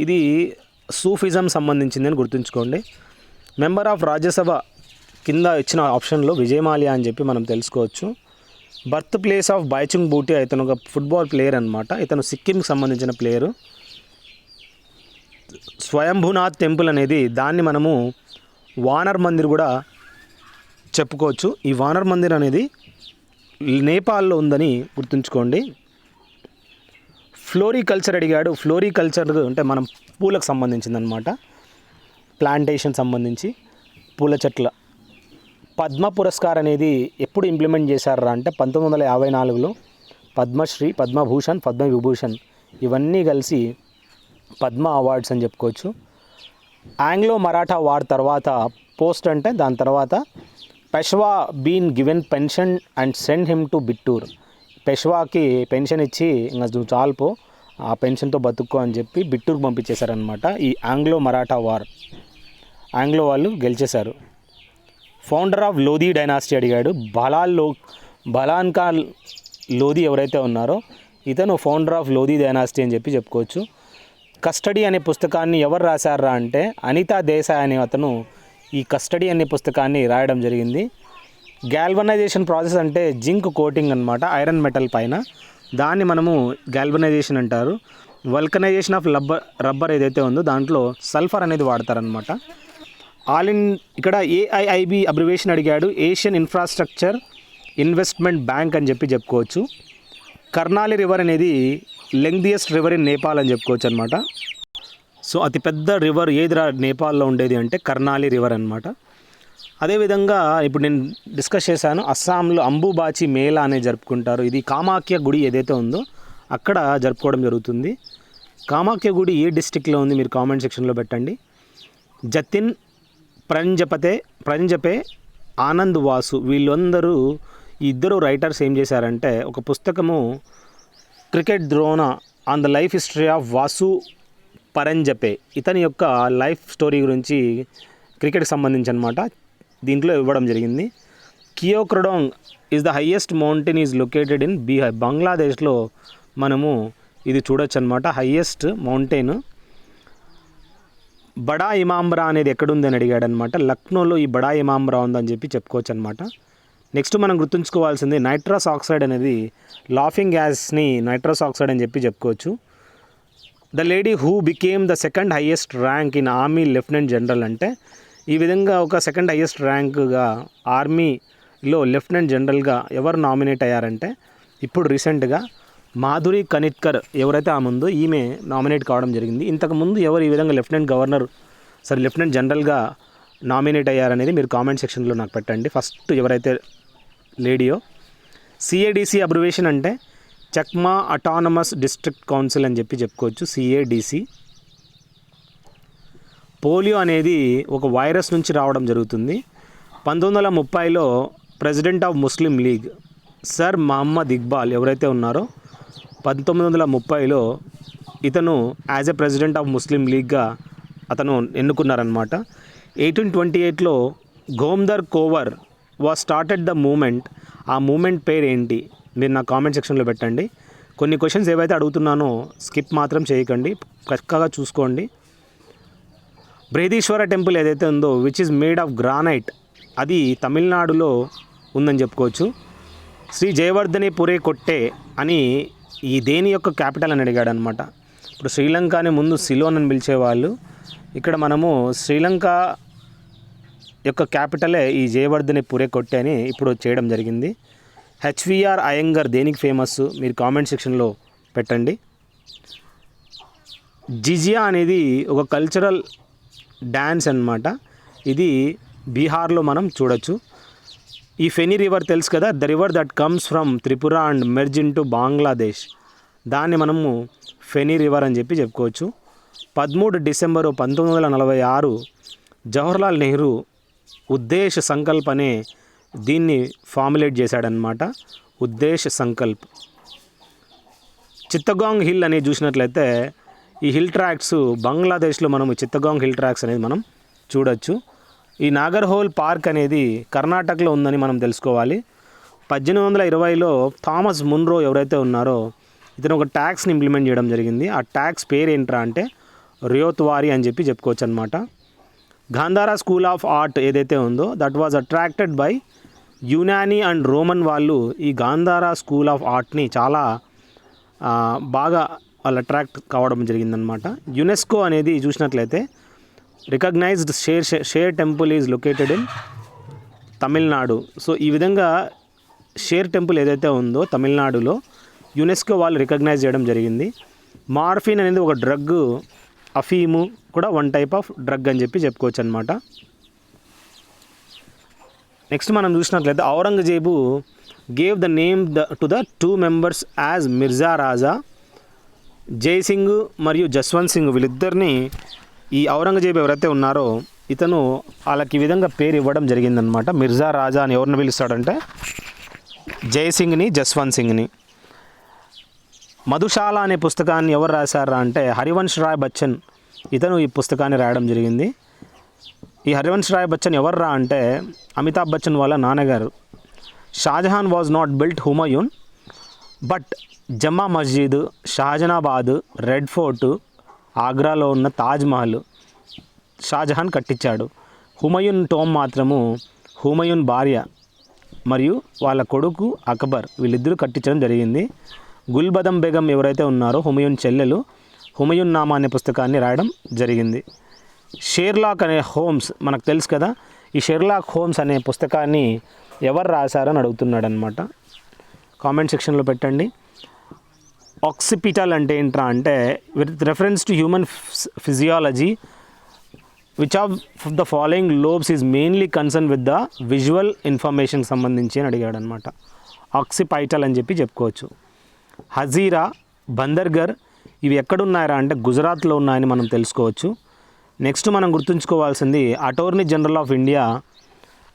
ఇది సూఫిజం సంబంధించిందని గుర్తుంచుకోండి. మెంబర్ ఆఫ్ రాజ్యసభ కింద ఇచ్చిన ఆప్షన్లో విజయమాల్యా అని చెప్పి మనం తెలుసుకోవచ్చు. బర్త్ ప్లేస్ ఆఫ్ బైచుంగ్ బూటీ, ఇతను ఒక ఫుట్బాల్ ప్లేయర్ అనమాట, ఇతను సిక్కింకి సంబంధించిన ప్లేయరు. స్వయంభూనాథ్ టెంపుల్ అనేది దాన్ని మనము వానర్ మందిర్ కూడా చెప్పుకోవచ్చు. ఈ వానర్ మందిర్ అనేది నేపాల్లో ఉందని గుర్తుంచుకోండి. ఫ్లోరికల్చర్ అడిగాడు, ఫ్లోరికల్చర్ అంటే మనం పూలకు సంబంధించిందనమాట, ప్లాంటేషన్ సంబంధించి పూల చెట్ల. పద్మ పురస్కార్ అనేది ఎప్పుడు ఇంప్లిమెంట్ చేశారా అంటే 1954లో పద్మశ్రీ, పద్మభూషణ్, పద్మవిభూషణ్ ఇవన్నీ కలిసి పద్మ అవార్డ్స్ అని చెప్పుకోవచ్చు. ఆంగ్లో మరాఠా వార్ తర్వాత పోస్ట్ అంటే దాని తర్వాత Peshwa been given pension and send him to Bithoor. పెష్వాకి పెన్షన్ ఇచ్చి ఇంకా నువ్వు చాలుపో, ఆ పెన్షన్తో బతుక్కో అని చెప్పి బిట్టూర్కి పంపించేశారనమాట. ఈ ఆంగ్లో మరాఠా వార్, ఆంగ్లో వాళ్ళు గెలిచేశారు. ఫౌండర్ ఆఫ్ లోధీ డైనాసిటీ అడిగాడు. బలాన్ ఖాన్ లోధీ ఎవరైతే ఉన్నారో ఇతను ఫౌండర్ ఆఫ్ లోధీ డైనాసిటీ అని చెప్పి చెప్పుకోవచ్చు. కస్టడీ అనే పుస్తకాన్ని ఎవరు రాశారా అంటే అనితా దేశాయ్ అనే అతను ఈ కస్టడీ అనే పుస్తకాన్ని రాయడం జరిగింది. గ్యాల్వనైజేషన్ ప్రాసెస్ అంటే జింక్ కోటింగ్ అనమాట, ఐరన్ మెటల్ పైన, దాన్ని మనము గ్యాల్వనైజేషన్ అంటారు. వల్కనైజేషన్ ఆఫ్ రబ్బర్ ఏదైతే ఉందో దాంట్లో సల్ఫర్ అనేది వాడతారనమాట. ఇక్కడ ఏఐఐబి అబ్రివేషన్ అడిగాడు. ఏషియన్ ఇన్ఫ్రాస్ట్రక్చర్ ఇన్వెస్ట్మెంట్ బ్యాంక్ అని చెప్పి చెప్పుకోవచ్చు. కర్నాలి రివర్ అనేది లెంగ్దియస్ట్ రివర్ ఇన్ నేపాల్ అని చెప్పుకోవచ్చు అనమాట. సో అతిపెద్ద రివర్ ఏది నేపాల్లో ఉండేది అంటే కర్నాలి రివర్ అనమాట. అదేవిధంగా ఇప్పుడు నేను డిస్కస్ చేశాను, అస్సాంలో అంబుబాచి మేళా అనేది జరుపుకుంటారు. ఇది కామాఖ్య గుడి ఏదైతే ఉందో అక్కడ జరుపుకోవడం జరుగుతుంది. కామాఖ్య గుడి ఏ డిస్టిక్లో ఉంది మీరు కామెంట్ సెక్షన్లో పెట్టండి. జతిన్ ప్రంజపే ఆనంద్ వాసు వీళ్ళందరూ ఇద్దరు రైటర్స్ ఏం చేశారంటే ఒక పుస్తకము cricket Drona on the life history of Vasu Paranjape, ఇతని యొక్క లైఫ్ స్టోరీ గురించి క్రికెట్కి సంబంధించి అనమాట దీంట్లో ఇవ్వడం జరిగింది. Keokradong is the highest mountain is located in Bihar. బంగ్లాదేశ్లో మనము ఇది చూడొచ్చు అనమాట, హైయెస్ట్ మౌంటైన్. బడా ఇమామ్రా అనేది ఎక్కడుంది అని అడిగాడు అనమాట. లక్నోలో ఈ బడా ఇమామ్రా ఉందని చెప్పి చెప్పుకోవచ్చు అనమాట. నెక్స్ట్ మనం గుర్తుంచుకోవాల్సింది నైట్రస్ ఆక్సైడ్ అనేది లాఫింగ్ గ్యాస్ని నైట్రస్ ఆక్సైడ్ అని చెప్పి చెప్పుకోవచ్చు. The lady who became the second highest rank in army lieutenant general అంటే ఈ విధంగా ఒక సెకండ్ హైయెస్ట్ ర్యాంక్గా ఆర్మీలో లెఫ్టినెంట్ జనరల్గా ఎవరు నామినేట్ అయ్యారంటే ఇప్పుడు రీసెంట్గా మాధురి కనిత్కర్ ఎవరైతే ఆమె ఉందో ఈమె నామినేట్ కావడం జరిగింది. ఇంతకుముందు ఎవరు ఈ విధంగా లెఫ్టినెంట్ జనరల్గా నామినేట్ అయ్యారనేది మీరు కామెంట్ సెక్షన్లో నాకు పెట్టండి. ఫస్ట్ ఎవరైతే లేడీయో. సిఏడిసి అబ్రివేషన్ అంటే చక్మా అటానమస్ డిస్ట్రిక్ట్ కౌన్సిల్ అని చెప్పి చెప్పుకోవచ్చు, సిఏడిసి. పోలియో అనేది ఒక వైరస్ నుంచి రావడం జరుగుతుంది. 1930లో president of Muslim League Sir Mohammad Iqbal ఎవరైతే ఉన్నారో 1930లో ఇతను as a president of Muslim లీగ్గా అతను ఎన్నుకున్నారనమాట. 1828లో Gomdhar Konwar was started the movement. ఆ మూమెంట్ పేరు ఏంటి మీరు నా కామెంట్ సెక్షన్లో పెట్టండి. కొన్ని క్వశ్చన్స్ ఏవైతే అడుగుతున్నానో స్కిప్ మాత్రం చేయకండి, చక్కగా చూసుకోండి. బృహదీశ్వర టెంపుల్ ఏదైతే ఉందో which is made of granite, అది తమిళనాడులో ఉందని చెప్పుకోవచ్చు. శ్రీ జయవర్ధనే పురే కొట్టే అని ఈ దేని యొక్క క్యాపిటల్ అని అడిగాడు అనమాట. ఇప్పుడు శ్రీలంకని ముందు సిలోన్ అని పిలిచేవాళ్ళు, ఇక్కడ మనము శ్రీలంక యొక్క క్యాపిటలే ఈ జయవర్ధనే పురే కొట్టే అని ఇప్పుడు చేయడం జరిగింది. హెచ్విఆర్ అయ్యంగర్ దేనికి ఫేమస్ మీరు కామెంట్ సెక్షన్లో పెట్టండి. జిజియా అనేది ఒక కల్చరల్ డ్యాన్స్ అన్నమాట, ఇది బీహార్లో మనం చూడొచ్చు. ఈ ఫెనీ రివర్ తెలుసు కదా, the river that comes from Tripura and merge in to Bangladesh, దాన్ని మనము ఫెనీ రివర్ అని చెప్పి చెప్పుకోవచ్చు. 13 డిసెంబరు 1946 జవహర్లాల్ నెహ్రూ ఉద్దేశ్ సంకల్ప్ అనే దీన్ని ఫార్ములేట్ చేశాడనమాట, ఉద్దేశ్ సంకల్ప్. చిత్తగాంగ్ హిల్ అనేది చూసినట్లయితే ఈ హిల్ ట్రాక్స్ బంగ్లాదేశ్లో మనం చిత్తగాంగ్ హిల్ ట్రాక్స్ అనేది మనం చూడొచ్చు. ఈ నాగర్హోల్ పార్క్ అనేది కర్ణాటకలో ఉందని మనం తెలుసుకోవాలి. 1820లో థామస్ మున్రో ఎవరైతే ఉన్నారో ఇతను ఒక ట్యాక్స్ని ఇంప్లిమెంట్ చేయడం జరిగింది. ఆ ట్యాక్స్ పేరు ఏంట్రా అంటే రియోత్వారి అని చెప్పి చెప్పుకోవచ్చు అనమాట. గాంధారా స్కూల్ ఆఫ్ ఆర్ట్ ఏదైతే ఉందో that was attracted by Unani and Roman వాళ్ళు ఈ గాంధారా స్కూల్ ఆఫ్ ఆర్ట్ని చాలా బాగా వాళ్ళు అట్రాక్ట్ కావడం జరిగిందనమాట. యునెస్కో అనేది చూసినట్లయితే recognised shore temple is located in Tamil Nadu. So ఈ విధంగా షేర్ టెంపుల్ ఏదైతే ఉందో తమిళనాడులో యునెస్కో వాళ్ళు రికగ్నైజ్ చేయడం జరిగింది. మార్ఫిన్ అనేది ఒక డ్రగ్, అఫీము కూడా వన్ టైప్ ఆఫ్ డ్రగ్ అని చెప్పి చెప్పుకోవచ్చు అనమాట. నెక్స్ట్ మనం చూసినట్లయితే Aurangzeb gave the name to the 2 members as Mirza Raja. Jai Singh మరియు జస్వంత్ సింగ్ వీళ్ళిద్దరిని ఈ ఔరంగజేబు ఎవరైతే ఉన్నారో ఇతను వాళ్ళకి ఈ విధంగా పేరు ఇవ్వడం జరిగిందనమాట. మిర్జా రాజా అని ఎవరిని పిలుస్తాడంటే జయసింగ్ని, జస్వంత్ సింగ్ని. మధుశాల అనే పుస్తకాన్ని ఎవరు రాశారా అంటే హరివంశ్ రాయ్ బచ్చన్, ఇతను ఈ పుస్తకాన్ని రాయడం జరిగింది. ఈ హరివంశ్ రాయ్ బచ్చన్ ఎవర్రా అంటే అమితాబ్ బచ్చన్ వాళ్ళ నాన్నగారు. Shahjahan was not built Humayun but Jama Masjid, Shahjahanabad, red fort, ఆగ్రాలో ఉన్న తాజ్మహల్ షాజహాన్ కట్టించాడు. హుమయూన్ టోమ్ మాత్రము హుమయూన్ భార్య మరియు వాళ్ళ కొడుకు అక్బర్ వీళ్ళిద్దరూ కట్టించడం జరిగింది. గుల్బదం బేగం ఎవరైతే ఉన్నారో హుమయూన్ చెల్లెలు, హుమయూన్ నామా అనే పుస్తకాన్ని రాయడం జరిగింది. షెర్లాక్ అనే హోమ్స్ మనకు తెలుసు కదా, ఈ షెర్లాక్ హోమ్స్ అనే పుస్తకాన్ని ఎవరు రాశారని అడుగుతున్నాడు అనమాట. కామెంట్ సెక్షన్లో పెట్టండి. ఆక్సిపిటల్ అంటే ఏంట్రా అంటే with reference to human physiology which of the following lobes is mainly concern with the visual ఇన్ఫర్మేషన్కి సంబంధించి అని అడిగాడు అనమాట. ఆక్సిపైటల్ అని చెప్పి చెప్పుకోవచ్చు. హజీరా, బందర్గర్ ఇవి ఎక్కడున్నాయరా అంటే గుజరాత్లో ఉన్నాయని మనం తెలుసుకోవచ్చు. నెక్స్ట్ మనం గుర్తుంచుకోవాల్సింది attorney general of India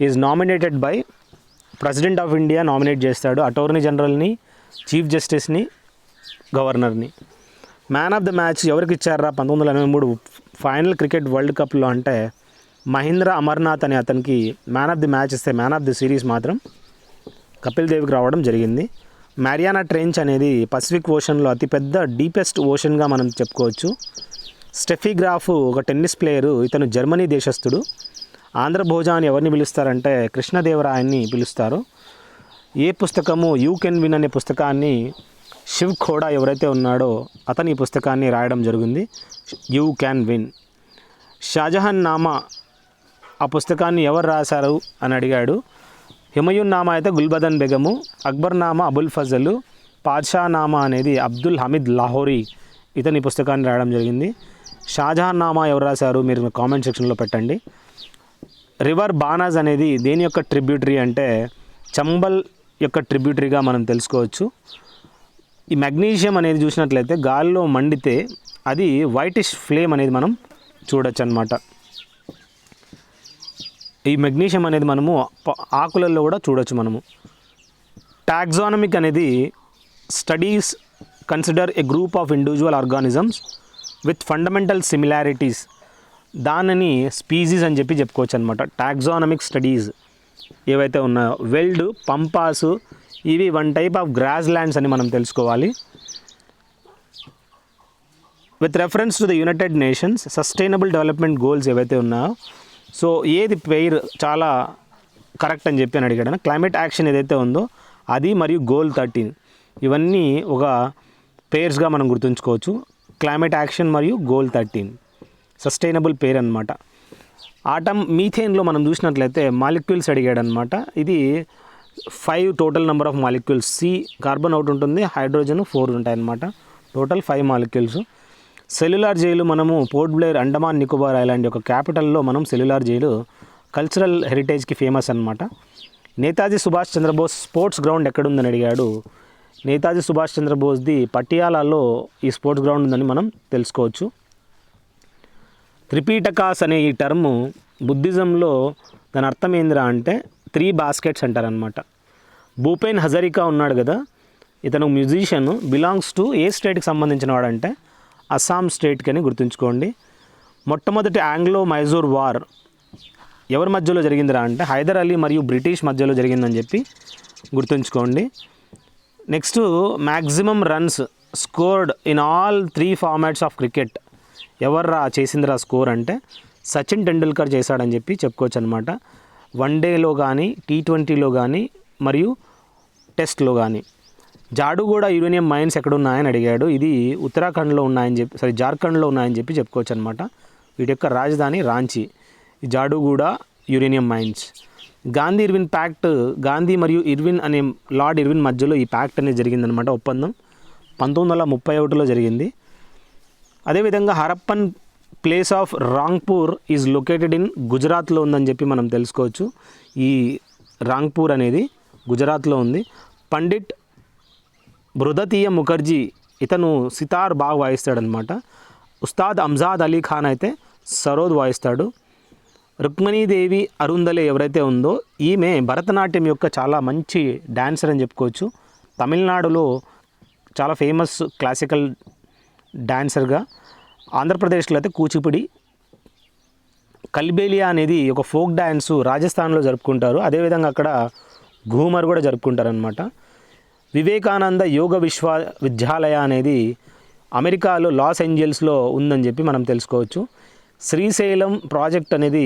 is nominated by president of India nominate చేస్తాడు అటార్నీ జనరల్ని, చీఫ్ జస్టిస్ని, గవర్నర్ని. మ్యాన్ ఆఫ్ ద మ్యాచ్ ఎవరికి ఇచ్చారా 1983 ఫైనల్ క్రికెట్ వరల్డ్ కప్లో అంటే మహేంద్ర అమర్నాథ్ అనే అతనికి మ్యాన్ ఆఫ్ ది మ్యాచ్ ఇస్తే మ్యాన్ ఆఫ్ ది సిరీస్ మాత్రం కపిల్ దేవ్కి రావడం జరిగింది. మ్యారియానా ట్రెంచ్ అనేది పసిఫిక్ ఓషన్లో అతిపెద్ద డీపెస్ట్ ఓషన్గా మనం చెప్పుకోవచ్చు. స్టెఫీ గ్రాఫ్ ఒక టెన్నిస్ ప్లేయరు, ఇతను జర్మనీ దేశస్థుడు. ఆంధ్రభోజ అని ఎవరిని పిలుస్తారంటే కృష్ణదేవరాయన్ని పిలుస్తారు. ఏ పుస్తకము యూ కెన్ విన్ అనే పుస్తకాన్ని శివ్ ఖోడా ఎవరైతే ఉన్నాడో అతను ఈ పుస్తకాన్ని రాయడం జరిగింది. You can win. Shahjahan Nama ఆ పుస్తకాన్ని ఎవరు రాశారు అని అడిగాడు. హుమయూన్ నామా అయితే గుల్బదన్ బెగము, అక్బర్ నామా అబుల్ ఫజల్, పాద్షా నామా అనేది అబ్దుల్ హమీద్ లాహోరీ ఇతని పుస్తకాన్ని రాయడం జరిగింది. షాజహాన్ నామా ఎవరు రాశారు మీరు కామెంట్ సెక్షన్లో పెట్టండి. రివర్ బానాజ్ అనేది దేని యొక్క ట్రిబ్యూటరీ అంటే చంబల్ యొక్క ట్రిబ్యూటరీగా మనం తెలుసుకోవచ్చు. ఈ మెగ్నీషియం అనేది చూసినట్లయితే గాలిలో మండితే అది వైటిష్ ఫ్లేమ్ అనేది మనం చూడొచ్చు అనమాట. ఈ మెగ్నీషియం అనేది మనము ఆకులలో కూడా చూడొచ్చు మనము. టాక్సానమిక్ అనేది studies consider A group of individual organisms with fundamental similarities, దానిని స్పీసీస్ అని చెప్పి చెప్పుకోవచ్చు అనమాట. టాక్సానమిక్ స్టడీస్ ఏవైతే ఉన్నాయో వెల్డ్, పంపాసు ఇవి one type of grass lands అని మనం తెలుసుకోవాలి. With reference to the United nations sustainable development goals ఏవైతే ఉన్నాయో సో ఏది పేరు చాలా కరెక్ట్ అని చెప్పి అని అడిగాడు. క్లైమేట్ యాక్షన్ ఏదైతే ఉందో అది మరియు గోల్ 13 ఇవన్నీ ఒక పేర్స్గా మనం గుర్తుంచుకోవచ్చు. క్లైమేట్ యాక్షన్ మరియు గోల్ 13 సస్టైనబుల్ పేర్ అనమాట. ఆటమ్ మీథేన్లో మనం చూసినట్లయితే మాలిక్యూల్స్ అడిగాడు అనమాట. ఇది 5 total number of molecules. C carbon ఒకటి ఉంటుంది, హైడ్రోజన్ 4 ఉంటాయన్నమాట. Total 5 molecules. సెల్యులార్ జైలు మనము పోర్ట్ బ్లేర్ అండమాన్ నికోబార్ ఐలాండ్ యొక్క క్యాపిటల్లో మనం సెల్యులార్ జైలు కల్చరల్ హెరిటేజ్కి ఫేమస్ అనమాట. నేతాజీ సుభాష్ చంద్రబోస్ స్పోర్ట్స్ గ్రౌండ్ ఎక్కడుందని అడిగాడు. నేతాజీ సుభాష్ చంద్రబోస్ది పటియాలాలో ఈ స్పోర్ట్స్ గ్రౌండ్ ఉందని మనం తెలుసుకోవచ్చు. త్రిపీటకాస్ అనే ఈ టర్ము బుద్ధిజంలో దాని అర్థం ఏందిరా అంటే 3 బాస్కెట్స్ అంటారనమాట. భూపేన్ హజారికా ఉన్నాడు కదా, ఇతను మ్యూజిషియన్, బిలాంగ్స్ టు ఏ స్టేట్కి సంబంధించిన వాడంటే అస్సాం స్టేట్కి అని గుర్తుంచుకోండి. మొట్టమొదటి ఆంగ్లో మైసూర్ వార్ ఎవరి మధ్యలో జరిగిందిరా అంటే హైదర్ అలీ మరియు బ్రిటిష్ మధ్యలో జరిగిందని చెప్పి గుర్తుంచుకోండి. Next maximum runs scored in all 3 formats of cricket ఎవర్రా చేసిందిరా స్కోర్ అంటే సచిన్ టెండూల్కర్ చేశాడని చెప్పి చెప్పుకోవచ్చు అనమాట. వన్డేలో కానీ, T20లో కానీ మరియు టెస్ట్లో కానీ. జాడుగూడ యురేనియం మైన్స్ ఎక్కడున్నాయని అడిగాడు. ఇది ఉత్తరాఖండ్లో ఉన్నాయని చెప్పి జార్ఖండ్లో ఉన్నాయని చెప్పి చెప్పుకోవచ్చు అనమాట. వీటి యొక్క రాజధాని రాంచీ. ఈ Jaduguda uranium mines. Gandhi Irwin pact, Gandhi మరియు ఇర్విన్ అనే లార్డ్ ఇర్విన్ మధ్యలో ఈ ప్యాక్ట్ అనేది జరిగిందనమాట. ఒప్పందం 1931లో జరిగింది. అదేవిధంగా Harappan place of Rangpur is located in గుజరాత్లో ఉందని చెప్పి మనం తెలుసుకోవచ్చు. ఈ రాంగ్పూర్ అనేది గుజరాత్లో ఉంది. పండిట్ బృహదతీయ ముఖర్జీ ఇతను సితార్ బాగా వాయిస్తాడనమాట. ఉస్తాద్ అంజాద్ అలీ ఖాన్ అయితే సరోద్ వాయిస్తాడు. రుక్మిణీదేవి అరుందలే ఎవరైతే ఉందో ఈమె భరతనాట్యం యొక్క చాలా మంచి డాన్సర్ అని చెప్పుకోవచ్చు. తమిళనాడులో చాలా ఫేమస్ క్లాసికల్ డాన్సర్గా, ఆంధ్రప్రదేశ్లో అయితే కూచిపూడి, కల్బేలియా అనేది ఒక ఫోక్ డ్యాన్సు రాజస్థాన్లో జరుపుకుంటారు. అదేవిధంగా అక్కడ ఘూమర్ కూడా జరుపుకుంటారు అనమాట. వివేకానంద యోగ విశ్వవిద్యాలయ అనేది అమెరికాలో లాస్ ఏంజల్స్లో ఉందని చెప్పి మనం తెలుసుకోవచ్చు. శ్రీశైలం ప్రాజెక్ట్ అనేది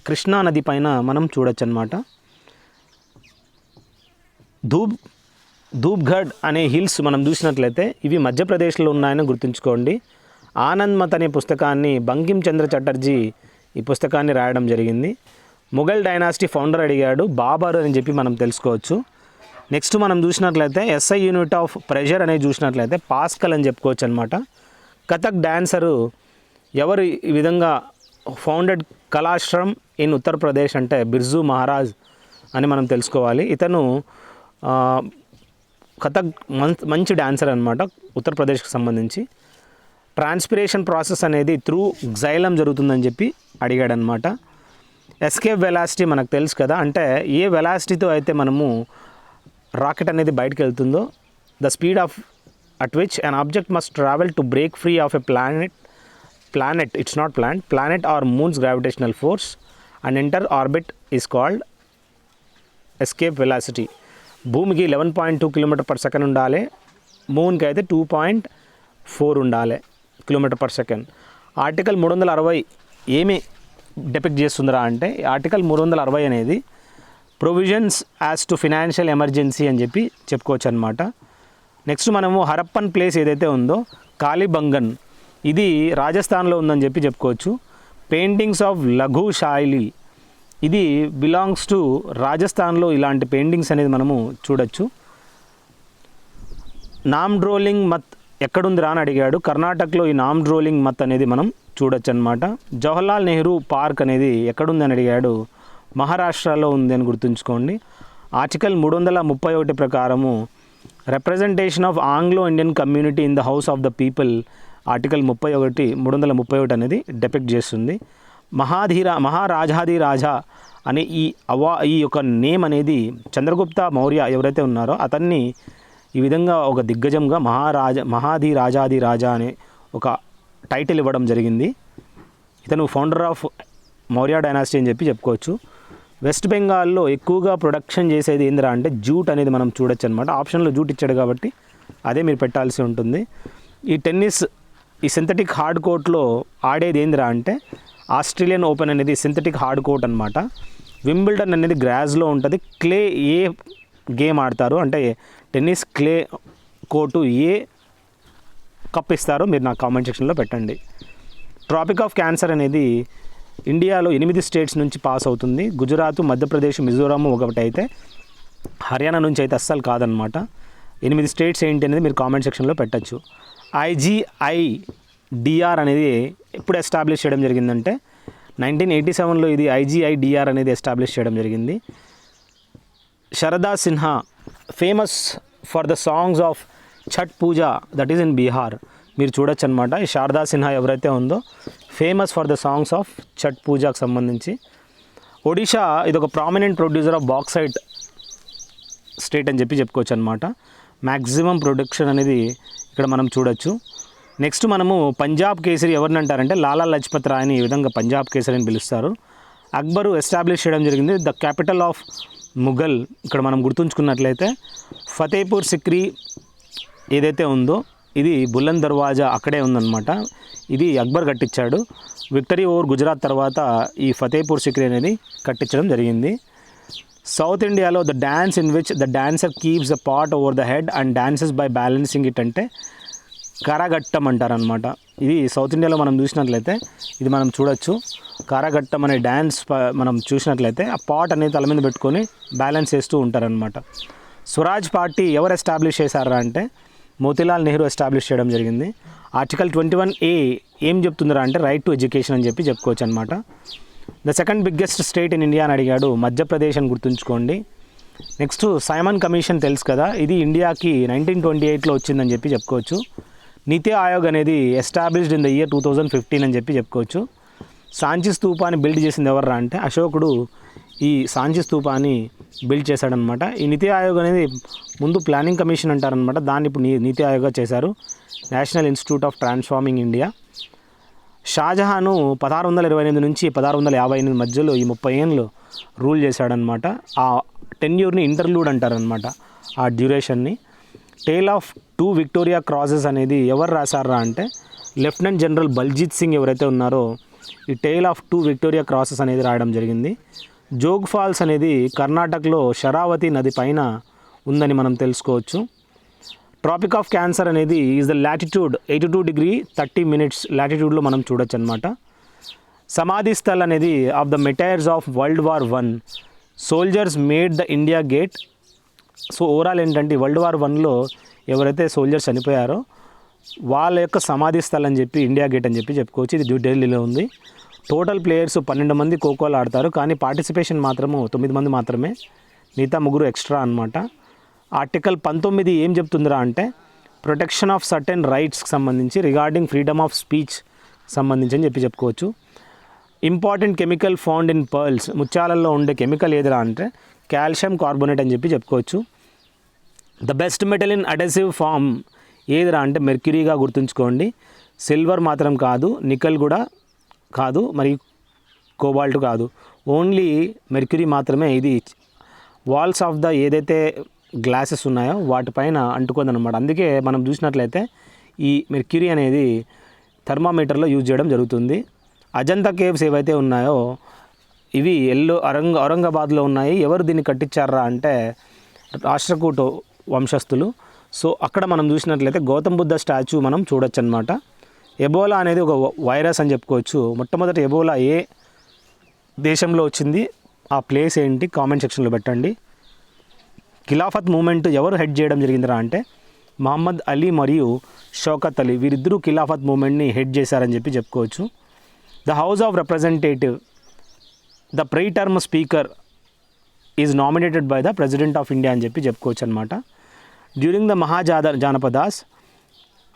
కృష్ణా నది పైన మనం చూడొచ్చు అనమాట. ధూప్గఢ్ అనే హిల్స్ మనం చూసినట్లయితే ఇవి మధ్యప్రదేశ్లో ఉన్నాయని గుర్తుంచుకోండి. ఆనంద్ మత్ అనే పుస్తకాన్ని బంకిం చంద్ర చటర్జీ ఈ పుస్తకాన్ని రాయడం జరిగింది. మొఘల్ డైనాసిటీ ఫౌండర్ అడిగాడు బాబర్ అని చెప్పి మనం తెలుసుకోవచ్చు. నెక్స్ట్ మనం చూసినట్లయితే ఎస్ఐ యూనిట్ ఆఫ్ ప్రెషర్ అనేది చూసినట్లయితే పాస్కల్ అని చెప్పుకోవచ్చు అనమాట. కథక్ డాన్సరు ఎవరు ఈ విధంగా ఫౌండెడ్ కళాశ్రమ్ ఇన్ ఉత్తరప్రదేశ్ అంటే బిర్జూ మహారాజ్ అని మనం తెలుసుకోవాలి. ఇతను కథక్ మంచి డాన్సర్ అనమాట ఉత్తరప్రదేశ్కి సంబంధించి. ట్రాన్స్పిరేషన్ ప్రాసెస్ అనేది త్రూ గ్జైలం జరుగుతుందని చెప్పి అడిగాడనమాట. ఎస్కేప్ వెలాసిటీ మనకు తెలుసు కదా, అంటే ఏ వెలాసిటీతో అయితే మనము రాకెట్ అనేది బయటకు వెళ్తుందో the speed of at which an object must travel to break free of a planet it's not planet or moon's gravitational force and enter orbit is called escape velocity. భూమికి 11.2 km/s ఉండాలి, మూన్కి అయితే 2.4 ఉండాలి km/s. Article 360 ఏమి depict చేస్తుందిరా అంటే article 360 అనేది provisions as to financial emergency అని చెప్పి చెప్పుకోవచ్చు అనమాట. నెక్స్ట్ మనము హరప్పన్ ప్లేస్ ఏదైతే ఉందో కాళీబంగన్, ఇది రాజస్థాన్లో ఉందని చెప్పి చెప్పుకోవచ్చు. పెయింటింగ్స్ ఆఫ్ లఘు శైలి, ఇది బిలాంగ్స్ టు రాజస్థాన్లో ఇలాంటి పెయింటింగ్స్ అనేది మనము చూడొచ్చు. నామ్డ్రోలింగ్ మత్ ఎక్కడుందిరా అని అడిగాడు. కర్ణాటకలో ఈ నామ్డ్రోలింగ్ మత్ అనేది మనం చూడొచ్చు అనమాట. జవహర్లాల్ నెహ్రూ పార్క్ అనేది ఎక్కడుంది అని అడిగాడు. మహారాష్ట్రలో ఉంది అని గుర్తుంచుకోండి. ఆర్టికల్ 331 ప్రకారము representation of Anglo Indian community in the house of the people article 331 అనేది డిపెక్ట్ చేస్తుంది. మహారాజాది రాజా అనే ఈ యొక్క నేమ్ అనేది చంద్రగుప్త మౌర్య ఎవరైతే ఉన్నారో అతన్ని ఈ విధంగా ఒక దిగ్గజంగా రాజాది రాజా అనే ఒక టైటిల్ ఇవ్వడం జరిగింది. ఇతను ఫౌండర్ ఆఫ్ మౌర్య డైనాసిటీ అని చెప్పి చెప్పుకోవచ్చు. వెస్ట్ బెంగాల్లో ఎక్కువగా ప్రొడక్షన్ చేసేది ఏందిరా అంటే జూట్ అనేది మనం చూడొచ్చు అనమాట. ఆప్షన్లో జూట్ ఇచ్చాడు కాబట్టి అదే మీరు పెట్టాల్సి ఉంటుంది. ఈ టెన్నిస్ ఈ సింథటిక్ హార్డ్ కోర్ట్లో ఆడేది ఏందిరా అంటే ఆస్ట్రేలియన్ ఓపెన్ అనేది సింథటిక్ హార్డ్ కోర్ట్ అనమాట. వింబుల్డన్ అనేది గ్రాస్లో ఉంటుంది. క్లే ఏ గేమ్ ఆడతారు అంటే tennis clay court a cup ఇస్తారో మీరు నాకు కామెంట్ సెక్షన్లో పెట్టండి. ట్రాపిక్ ఆఫ్ క్యాన్సర్ అనేది ఇండియాలో 8 స్టేట్స్ నుంచి పాస్ అవుతుంది. గుజరాత్, మధ్యప్రదేశ్, మిజోరాం ఒకటి అయితే హర్యానా నుంచి అయితే అస్సలు కాదనమాట. 8 స్టేట్స్ ఏంటి అనేది మీరు కామెంట్ సెక్షన్లో పెట్టచ్చు. IGIDR అనేది ఎప్పుడు ఎస్టాబ్లిష్ చేయడం జరిగిందంటే 1987లో ఇది IGIDR అనేది ఎస్టాబ్లిష్ చేయడం జరిగింది. Sharda Sinha famous for the songs of Chhath Puja that is in Bihar. మీరు చూడొచ్చు అనమాట. ఈ శారదా సిన్హా ఎవరైతే ఉందో famous for the songs of Chhath పూజకు సంబంధించి. ఒడిషా ఇది ఒక prominent producer of bauxite state అని చెప్పి చెప్పుకోవచ్చు అనమాట. మ్యాక్సిమం ప్రొడక్షన్ అనేది ఇక్కడ మనం చూడొచ్చు. నెక్స్ట్ మనము పంజాబ్ కేసరి ఎవరిని అంటారంటే లాలా లజపత్ రాయ్ని ఈ విధంగా పంజాబ్ కేసరి అని పిలుస్తారు. అక్బరు ఎస్టాబ్లిష్ చేయడం జరిగింది. ద క్యాపిటల్ ఆఫ్ ముఘల్ ఇక్కడ మనం గుర్తుంచుకున్నట్లయితే ఫతేపూర్ సిక్రీ ఏదైతే ఉందో ఇది బులంద్ దర్వాజా అక్కడే ఉందన్నమాట. ఇది అక్బర్ కట్టించాడు. విక్టరీ ఓవర్ గుజరాత్ తర్వాత ఈ ఫతేపూర్ సిక్రీ అనేది కట్టించడం జరిగింది. సౌత్ ఇండియాలో the dance in which the dancer keeps the pot over the head and dances by balancing it అంటే కరగట్టం అంటారనమాట. ఇది సౌత్ ఇండియాలో మనం చూసినట్లయితే ఇది మనం చూడొచ్చు. కరగట్టం అనే డ్యాన్స్ మనం చూసినట్లయితే ఆ పాట్ అనేది తల మీద పెట్టుకొని బ్యాలెన్స్ చేస్తూ ఉంటారనమాట. స్వరాజ్ పార్టీ ఎవరు ఎస్టాబ్లిష్ చేశారా అంటే మోతీలాల్ నెహ్రూ ఎస్టాబ్లిష్ చేయడం జరిగింది. ఆర్టికల్ 21A ఏం చెప్తుందిరా అంటే రైట్ టు ఎడ్యుకేషన్ అని చెప్పి చెప్పుకోవచ్చు అనమాట. The second biggest state in India అని అడిగాడు. మధ్యప్రదేశ్ అని గుర్తుంచుకోండి. నెక్స్ట్ సైమన్ కమిషన్ తెలుసు కదా, ఇది ఇండియాకి 1928లో వచ్చిందని చెప్పి చెప్పుకోవచ్చు. నీతి ఆయోగ్ అనేది ఎస్టాబ్లిష్డ్ ఇన్ ద ఇయర్ 2015 అని చెప్పి చెప్పుకోవచ్చు. సాంచి స్తూపాన్ని బిల్డ్ చేసింది ఎవర్రా అంటే అశోకుడు ఈ సాంచి స్తూపాన్ని బిల్డ్ చేశాడనమాట. ఈ నీతి ఆయోగ్ అనేది ముందు ప్లానింగ్ కమిషన్ అంటారనమాట, దాన్ని ఇప్పుడు నీతి ఆయోగ్గా చేశారు, national institute of transforming India. Shah Jahan 1628 నుంచి 1658 మధ్యలో ఈ 30 ఏళ్ళు రూల్ చేశాడనమాట. ఆ టెన్యూర్ని ఇంటర్లూడ్ అంటారనమాట ఆ డ్యూరేషన్ని. టేల్ ఆఫ్ 2 విక్టోరియా క్రాసెస్ అనేది ఎవరు రాశారా అంటే లెఫ్టినెంట్ జనరల్ బల్జీత్ సింగ్ ఎవరైతే ఉన్నారో ఈ టేల్ ఆఫ్ 2 విక్టోరియా క్రాసెస్ అనేది రాయడం జరిగింది. జోగ్ ఫాల్స్ అనేది కర్ణాటకలో శరావతి నది పైన ఉందని మనం తెలుసుకోవచ్చు. ట్రాపిక్ ఆఫ్ క్యాన్సర్ అనేది is the latitude 82 degree 30 minutes లాటిట్యూడ్లో మనం చూడొచ్చు అనమాట. సమాధి స్థల్ అనేది of the martyrs of World War 1 soldiers made the India Gate. So overall ఏంటంటే వరల్డ్ వార్ 1లో ఎవరైతే సోల్జర్స్ చనిపోయారో వాళ్ళ యొక్క సమాధి స్థల్ అని చెప్పి ఇండియా గేట్ అని చెప్పి చెప్పుకోవచ్చు. ఇది ఢిల్లీలో ఉంది. టోటల్ ప్లేయర్స్ 12 మంది ఖోఖోలు ఆడతారు, కానీ పార్టిసిపేషన్ మాత్రము 9 మంది మాత్రమే, మిగతా 3 ఎక్స్ట్రా అనమాట. ఆర్టికల్ 19 ఏం చెప్తుందిరా అంటే ప్రొటెక్షన్ ఆఫ్ సర్టెన్ రైట్స్కి సంబంధించి రిగార్డింగ్ ఫ్రీడమ్ ఆఫ్ స్పీచ్ సంబంధించి అని చెప్పుకోవచ్చు. Important chemical found in pearls, ముత్యాలలో ఉండే కెమికల్ ఏదిరా అంటే కాల్షియం కార్బోనేట్ అని చెప్పి చెప్పుకోవచ్చు. The best metal in adhesive form ఏదిరా అంటే మెర్క్యూరీగా గుర్తుంచుకోండి. సిల్వర్ మాత్రం కాదు, నికెల్ కూడా కాదు, మరి కోబాల్ట్ కాదు, ఓన్లీ మెర్క్యూరీ మాత్రమే. ఇది వాల్స్ ఆఫ్ ద ఏదైతే గ్లాసెస్ ఉన్నాయో వాటిపైన అంటుకుందనమాట. అందుకే మనం చూసినట్లయితే ఈ మెర్క్యూరీ అనేది థర్మామీటర్లో యూజ్ చేయడం జరుగుతుంది. అజంతా కేవ్స్ ఏవైతే ఉన్నాయో ఇవి ఔరంగాబాద్లో ఉన్నాయి. ఎవరు దీన్ని కట్టించారా అంటే రాష్ట్రకూట వంశస్థులు. సో అక్కడ మనం చూసినట్లయితే గౌతమ్ బుద్ధ స్టాచ్యూ మనం చూడొచ్చు అనమాట. ఎబోలా అనేది ఒక వైరస్ అని చెప్పుకోవచ్చు. మొట్టమొదటి ఎబోలా ఏ దేశంలో వచ్చింది, ఆ ప్లేస్ ఏంటి కామెంట్ సెక్షన్లో పెట్టండి. ఖిలాఫత్ మూమెంట్ ఎవరు హెడ్ చేయడం జరిగిందిరా అంటే మహమ్మద్ అలీ మరియు షౌకత్ అలీ, వీరిద్దరూ ఖిలాఫత్ మూమెంట్ని హెడ్ చేశారని చెప్పి చెప్పుకోవచ్చు. The house of representative the pre term speaker is nominated by the president of India అని చెప్పి చెప్పుకోవచ్చు అనమాట. డ్యూరింగ్ ద జానపదాస్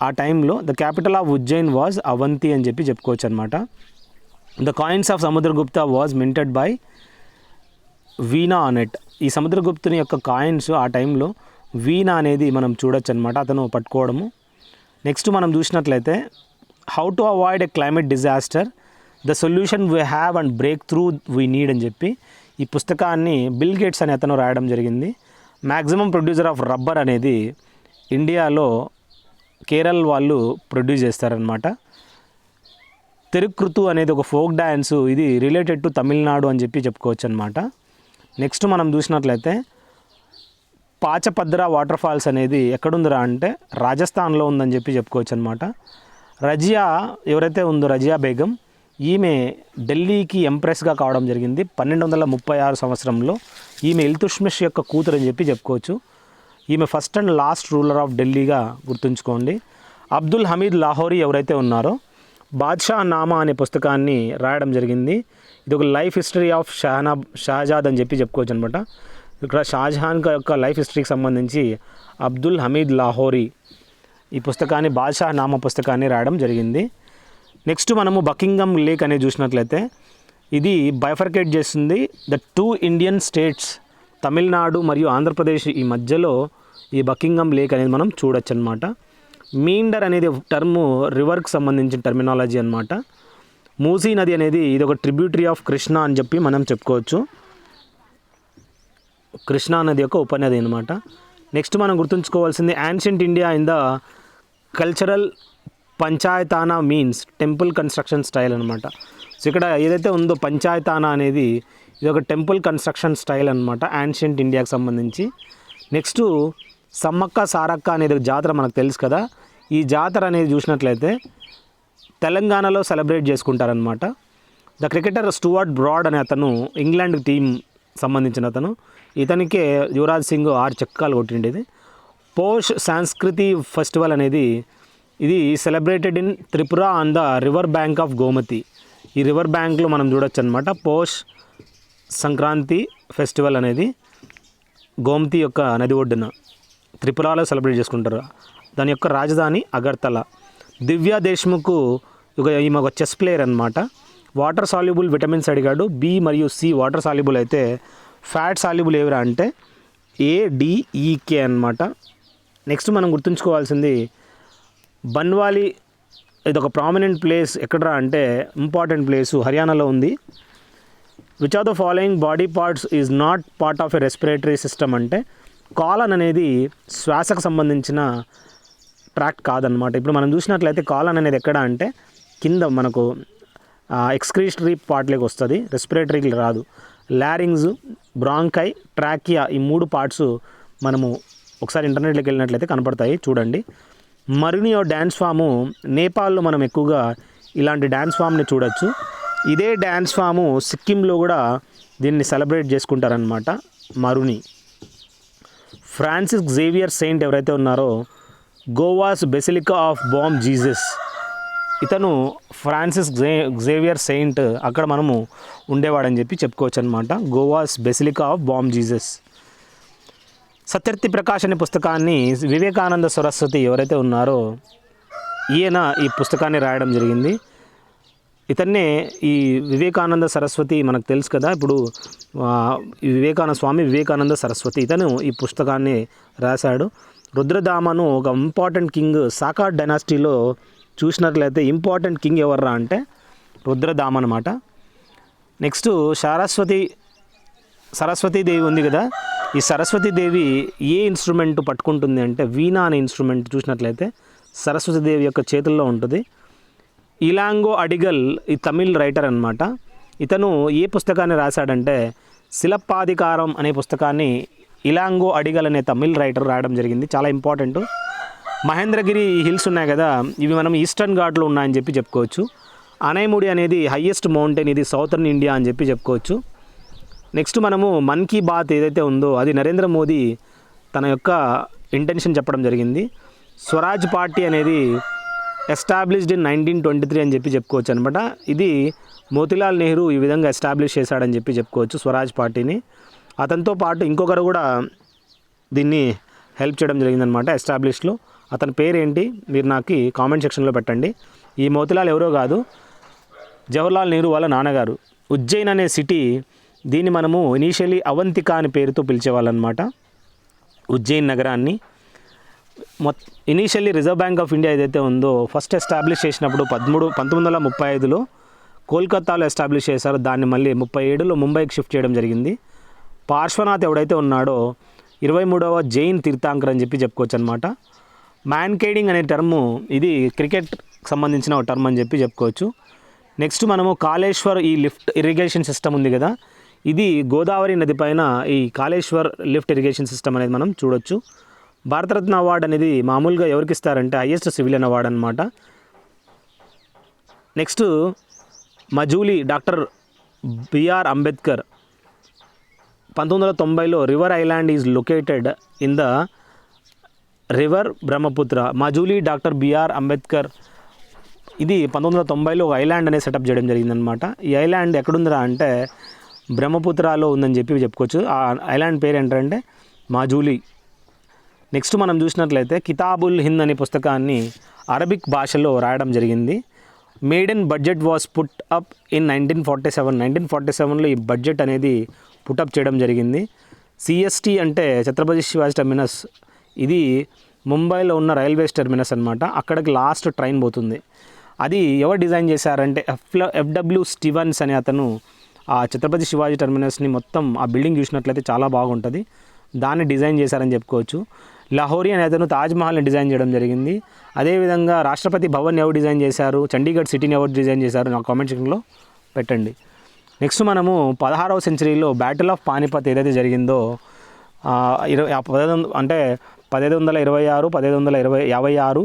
ఆ టైంలో the capital of Ujjain was Avanti అని చెప్పి చెప్పుకోవచ్చు అనమాట. The coins of Samudragupta was minted by veena అనెట్. ఈ సముద్రగుప్తుని యొక్క కాయిన్స్ ఆ టైంలో వీణా అనేది మనం చూడొచ్చు అనమాట, అతను పట్టుకోవడము. నెక్స్ట్ మనం చూసినట్లయితే how to avoid a climate disaster the solution we have and break through we need అని చెప్పి ఈ పుస్తకాన్ని బిల్ గేట్స్ అనే అతను రాయడం జరిగింది. మ్యాక్సిమం ప్రొడ్యూసర్ ఆఫ్ రబ్బర్ అనేది ఇండియాలో కేరళ వాళ్ళు ప్రొడ్యూస్ చేస్తారనమాట. తిరుక్కృతు అనేది ఒక ఫోక్ డ్యాన్సు, ఇది రిలేటెడ్ టు తమిళనాడు అని చెప్పి చెప్పుకోవచ్చు అనమాట. నెక్స్ట్ మనం చూసినట్లయితే పాచపద్ర వాటర్ ఫాల్స్ అనేది ఎక్కడుందిరా అంటే రాజస్థాన్లో ఉందని చెప్పి చెప్పుకోవచ్చు అనమాట. రజియా ఎవరైతే ఉందో రజియా బేగం, ఈమె ఢిల్లీకి ఎంప్రెస్గా కావడం జరిగింది 1236 సంవత్సరంలో. ఈమె ఇల్తుష్మిష్ యొక్క కూతురు అని చెప్పి చెప్పుకోవచ్చు. ఈమె first and last ruler of ఢిల్లీగా గుర్తుంచుకోండి. అబ్దుల్ హమీద్ లాహోరీ ఎవరైతే ఉన్నారో బాద్షా నామా అనే పుస్తకాన్ని రాయడం జరిగింది. ఇది ఒక లైఫ్ హిస్టరీ ఆఫ్ షహజాద్ అని చెప్పి చెప్పుకోవచ్చు అనమాట. ఇక్కడ షాజహాన్ యొక్క లైఫ్ హిస్టరీకి సంబంధించి అబ్దుల్ హమీద్ లాహోరీ ఈ పుస్తకాన్ని బాద్షా నామా పుస్తకాన్ని రాయడం జరిగింది. నెక్స్ట్ మనము బకింగమ్ లేక్ అనేది చూసినట్లయితే ఇది బైఫర్కేట్ చేస్తుంది ద 2 ఇండియన్ స్టేట్స్ తమిళనాడు మరియు ఆంధ్రప్రదేశ్ ఈ మధ్యలో ఈ బకింగమ్ లేక్ అనేది మనం చూడొచ్చు అనమాట. మీండర్ అనేది టర్ము రివర్కి సంబంధించిన టర్మినాలజీ అనమాట. మూసీ నది అనేది ఇది ఒక ట్రిబ్యూటరీ ఆఫ్ కృష్ణా అని చెప్పి మనం చెప్పుకోవచ్చు. కృష్ణా నది యొక్క ఉపనది అనమాట. నెక్స్ట్ మనం గుర్తుంచుకోవాల్సింది ancient India in the cultural Panchayatana means temple construction style అనమాట. సో ఇక్కడ ఏదైతే ఉందో పంచాయతానా అనేది ఇది ఒక టెంపుల్ కన్స్ట్రక్షన్ స్టైల్ అనమాట యాన్షియంట్ ఇండియాకి సంబంధించి. నెక్స్ట్ సమ్మక్క సారక్క అనేది జాతర మనకు తెలుసు కదా. ఈ జాతర అనేది చూసినట్లయితే తెలంగాణలో సెలబ్రేట్ చేసుకుంటారనమాట. ద క్రికెటర్ స్టూవర్ట్ బ్రాడ్ అనే అతను ఇంగ్లాండ్ టీం సంబంధించిన అతను, ఇతనికే యువరాజ్ సింగ్ 6 చెక్కాలు కొట్టిండేది. పోష్ సంస్కృతి ఫెస్టివల్ అనేది ఇది celebrated in Tripura on the river bank of Gomati. ఈ రివర్ బ్యాంక్లో మనం చూడొచ్చు అనమాట. పోష్ సంక్రాంతి ఫెస్టివల్ అనేది గోమతి యొక్క నది ఒడ్డున త్రిపురలో సెలబ్రేట్ చేసుకుంటారు. దాని యొక్క రాజధాని అగర్తల. దివ్యా దేశ్ముఖ్ ఈమె ఒక చెస్ ప్లేయర్ అనమాట. వాటర్ సాల్యుబుల్ విటమిన్స్ అడిగాడు. బి మరియు సి వాటర్ సాల్యుబుల్ అయితే ఫ్యాట్ సాల్యుబుల్ ఏవిరా అంటే ఏడిఈకే అన్నమాట. నెక్స్ట్ మనం గుర్తుంచుకోవాల్సింది బన్వాలి, ఇది ఒక ప్రామినెంట్ ప్లేస్ ఎక్కడరా అంటే ఇంపార్టెంట్ ప్లేసు హర్యానాలో ఉంది. Which of the following body parts is not part of a respiratory system అంటే కాలన్ అనేది శ్వాసకు సంబంధించిన ట్రాక్ట్ కాదనమాట. ఇప్పుడు మనం చూసినట్లయితే కాలన్ అనేది ఎక్కడ అంటే కింద మనకు ఎక్స్క్రీటరీ పార్ట్లోకి వస్తుంది, రెస్పిరేటరీకి రాదు. లారింగ్స్, బ్రాంకై, ట్రాకియా ఈ 3 పార్ట్స్ మనము ఒకసారి ఇంటర్నెట్లోకి వెళ్ళినట్లయితే కనపడతాయి, చూడండి. మరునియో డ్యాన్స్ ఫాము నేపాల్లో మనం ఎక్కువగా ఇలాంటి డ్యాన్స్ ఫామ్ని చూడొచ్చు. ఇదే డ్యాన్స్ ఫాము సిక్కింలో కూడా దీన్ని సెలబ్రేట్ చేసుకుంటారనమాట, మరుని. ఫ్రాన్సిస్ జేవియర్ సెయింట్ ఎవరైతే ఉన్నారో Goa's basilica of Bom Jesus, ఇతను ఫ్రాన్సిస్ జేవియర్ సెయింట్ అక్కడ మనము ఉండేవాడని చెప్పి చెప్పుకోవచ్చు అనమాట, Goa's basilica of Bom Jesus. Satyarth Prakash అనే పుస్తకాన్ని వివేకానంద సరస్వతి ఎవరైతే ఉన్నారో ఈయన ఈ పుస్తకాన్ని రాయడం జరిగింది. ఇతన్నే ఈ వివేకానంద సరస్వతి మనకు తెలుసు కదా, ఇప్పుడు స్వామి వివేకానంద సరస్వతి ఇతను ఈ పుస్తకాన్ని రాశాడు. రుద్రదామను ఒక ఇంపార్టెంట్ కింగ్ సాకార్ డైనాసిటీలో చూసినట్లయితే ఇంపార్టెంట్ కింగ్ ఎవర్రా అంటే రుద్రదామ అనమాట. నెక్స్ట్ సరస్వతీదేవి ఉంది కదా, ఈ సరస్వతీదేవి ఏ ఇన్స్ట్రుమెంట్ పట్టుకుంటుంది అంటే వీణా అనే ఇన్స్ట్రుమెంట్ చూసినట్లయితే సరస్వతీదేవి యొక్క చేతుల్లో ఉంటుంది. ఇలాంగో అడిగల్ ఈ తమిళ్ రైటర్ అనమాట. ఇతను ఏ పుస్తకాన్ని రాశాడంటే శిలప్పాధికారం అనే పుస్తకాన్ని ఇలాంగో అడిగల్ అనే తమిళ్ రైటర్ రాయడం జరిగింది, చాలా ఇంపార్టెంట్. మహేంద్రగిరి హిల్స్ ఉన్నాయి కదా, ఇవి మనం ఈస్టర్న్ ఘాట్లో ఉన్నాయని చెప్పి చెప్పుకోవచ్చు. అనైముడి అనేది హయ్యెస్ట్ మౌంటైన్, ఇది సౌతర్న్ ఇండియా అని చెప్పి చెప్పుకోవచ్చు. నెక్స్ట్ మనము మన్ కీ బాత్ ఏదైతే ఉందో అది నరేంద్ర మోదీ తన యొక్క ఇంటెన్షన్ చెప్పడం జరిగింది. స్వరాజ్ పార్టీ అనేది ఎస్టాబ్లిష్డ్ ఇన్ 1923 అని చెప్పి చెప్పుకోవచ్చు అనమాట. ఇది మోతీలాల్ నెహ్రూ ఈ విధంగా ఎస్టాబ్లిష్ చేశాడని చెప్పి చెప్పుకోవచ్చు స్వరాజ్ పార్టీని. అతనితో పాటు ఇంకొకరు కూడా దీన్ని హెల్ప్ చేయడం జరిగిందనమాట ఎస్టాబ్లిష్లో. అతని పేరేంటి మీరు నాకు కామెంట్ సెక్షన్లో పెట్టండి. ఈ మోతీలాల్ ఎవరో కాదు, జవహర్లాల్ నెహ్రూ వాళ్ళ నాన్నగారు. ఉజ్జయిన్ అనే సిటీ, దీన్ని మనము ఇనీషియలీ అవంతిక అనే పేరుతో పిలిచేవాళ్ళనమాట ఉజ్జయిన్ నగరాన్ని. Initially reserve Bank of India ఏదైతే ఉందో ఫస్ట్ ఎస్టాబ్లిష్ చేసినప్పుడు 1935లో కోల్కతాలో ఎస్టాబ్లిష్ చేశారో, దాన్ని మళ్ళీ 37లో ముంబైకి షిఫ్ట్ చేయడం జరిగింది. పార్శ్వనాథ్ ఎవడైతే ఉన్నాడో 23వ జైన్ తీర్థంకర్ అని చెప్పి చెప్పుకోవచ్చు అనమాట. మ్యాన్కేడింగ్ అనే టర్ము ఇది క్రికెట్ సంబంధించిన ఒక టర్మ్ అని చెప్పి చెప్పుకోవచ్చు. నెక్స్ట్ మనము కాళేశ్వర్ ఈ లిఫ్ట్ ఇరిగేషన్ సిస్టమ్ ఉంది కదా, ఇది గోదావరి నది పైన ఈ కాళేశ్వర్ లిఫ్ట్ ఇరిగేషన్ సిస్టమ్ అనేది మనం చూడొచ్చు. భారతరత్న అవార్డు అనేది మామూలుగా ఎవరికి ఇస్తారంటే హైయెస్ట్ సివిలియన్ అవార్డు అనమాట. Next Majuli doctor BR Ambedkar 1990లో river island is located in the river Brahmaputra. Majuli doctor BR Ambedkar ఇది 1990లో ఒక ఐలాండ్ అనేది సెటప్ చేయడం జరిగిందనమాట. ఈ ఐలాండ్ ఎక్కడుందిరా అంటే బ్రహ్మపుత్రలో ఉందని చెప్పి చెప్పుకోవచ్చు. ఆ ఐలాండ్ పేరు ఏంటంటే మాజూలీ. నెక్స్ట్ మనం చూసినట్లయితే కితాబుల్ హింద్ అనే పుస్తకాన్ని అరబిక్ భాషలో రాయడం జరిగింది. Maiden budget was put up in 1947లో ఈ బడ్జెట్ అనేది పుటప్ చేయడం జరిగింది. సిఎస్టీ అంటే ఛత్రపతి శివాజీ టెర్మినస్, ఇది ముంబైలో ఉన్న రైల్వేస్ టెర్మినస్ అనమాట. అక్కడికి లాస్ట్ ట్రైన్ పోతుంది. అది ఎవరు డిజైన్ చేశారంటే ఎఫ్డబ్ల్యూ స్టీవెన్స్ అనే అతను ఆ ఛత్రపతి శివాజీ టెర్మినస్ని మొత్తం ఆ బిల్డింగ్ చూసినట్లయితే చాలా బాగుంటుంది, దాన్ని డిజైన్ చేశారని చెప్పుకోవచ్చు. లాహోరీ అనే అతను తాజ్మహల్ని డిజైన్ చేయడం జరిగింది. అదేవిధంగా రాష్ట్రపతి భవన్ ఎవరు డిజైన్ చేశారు, చండీగఢ్ సిటీని ఎవరు డిజైన్ చేశారు నా కామెంట్ సెక్షన్లో పెట్టండి. నెక్స్ట్ మనము 16వ సెంచరీలో బ్యాటిల్ ఆఫ్ పానిపత్ ఏదైతే జరిగిందో 1526, 1556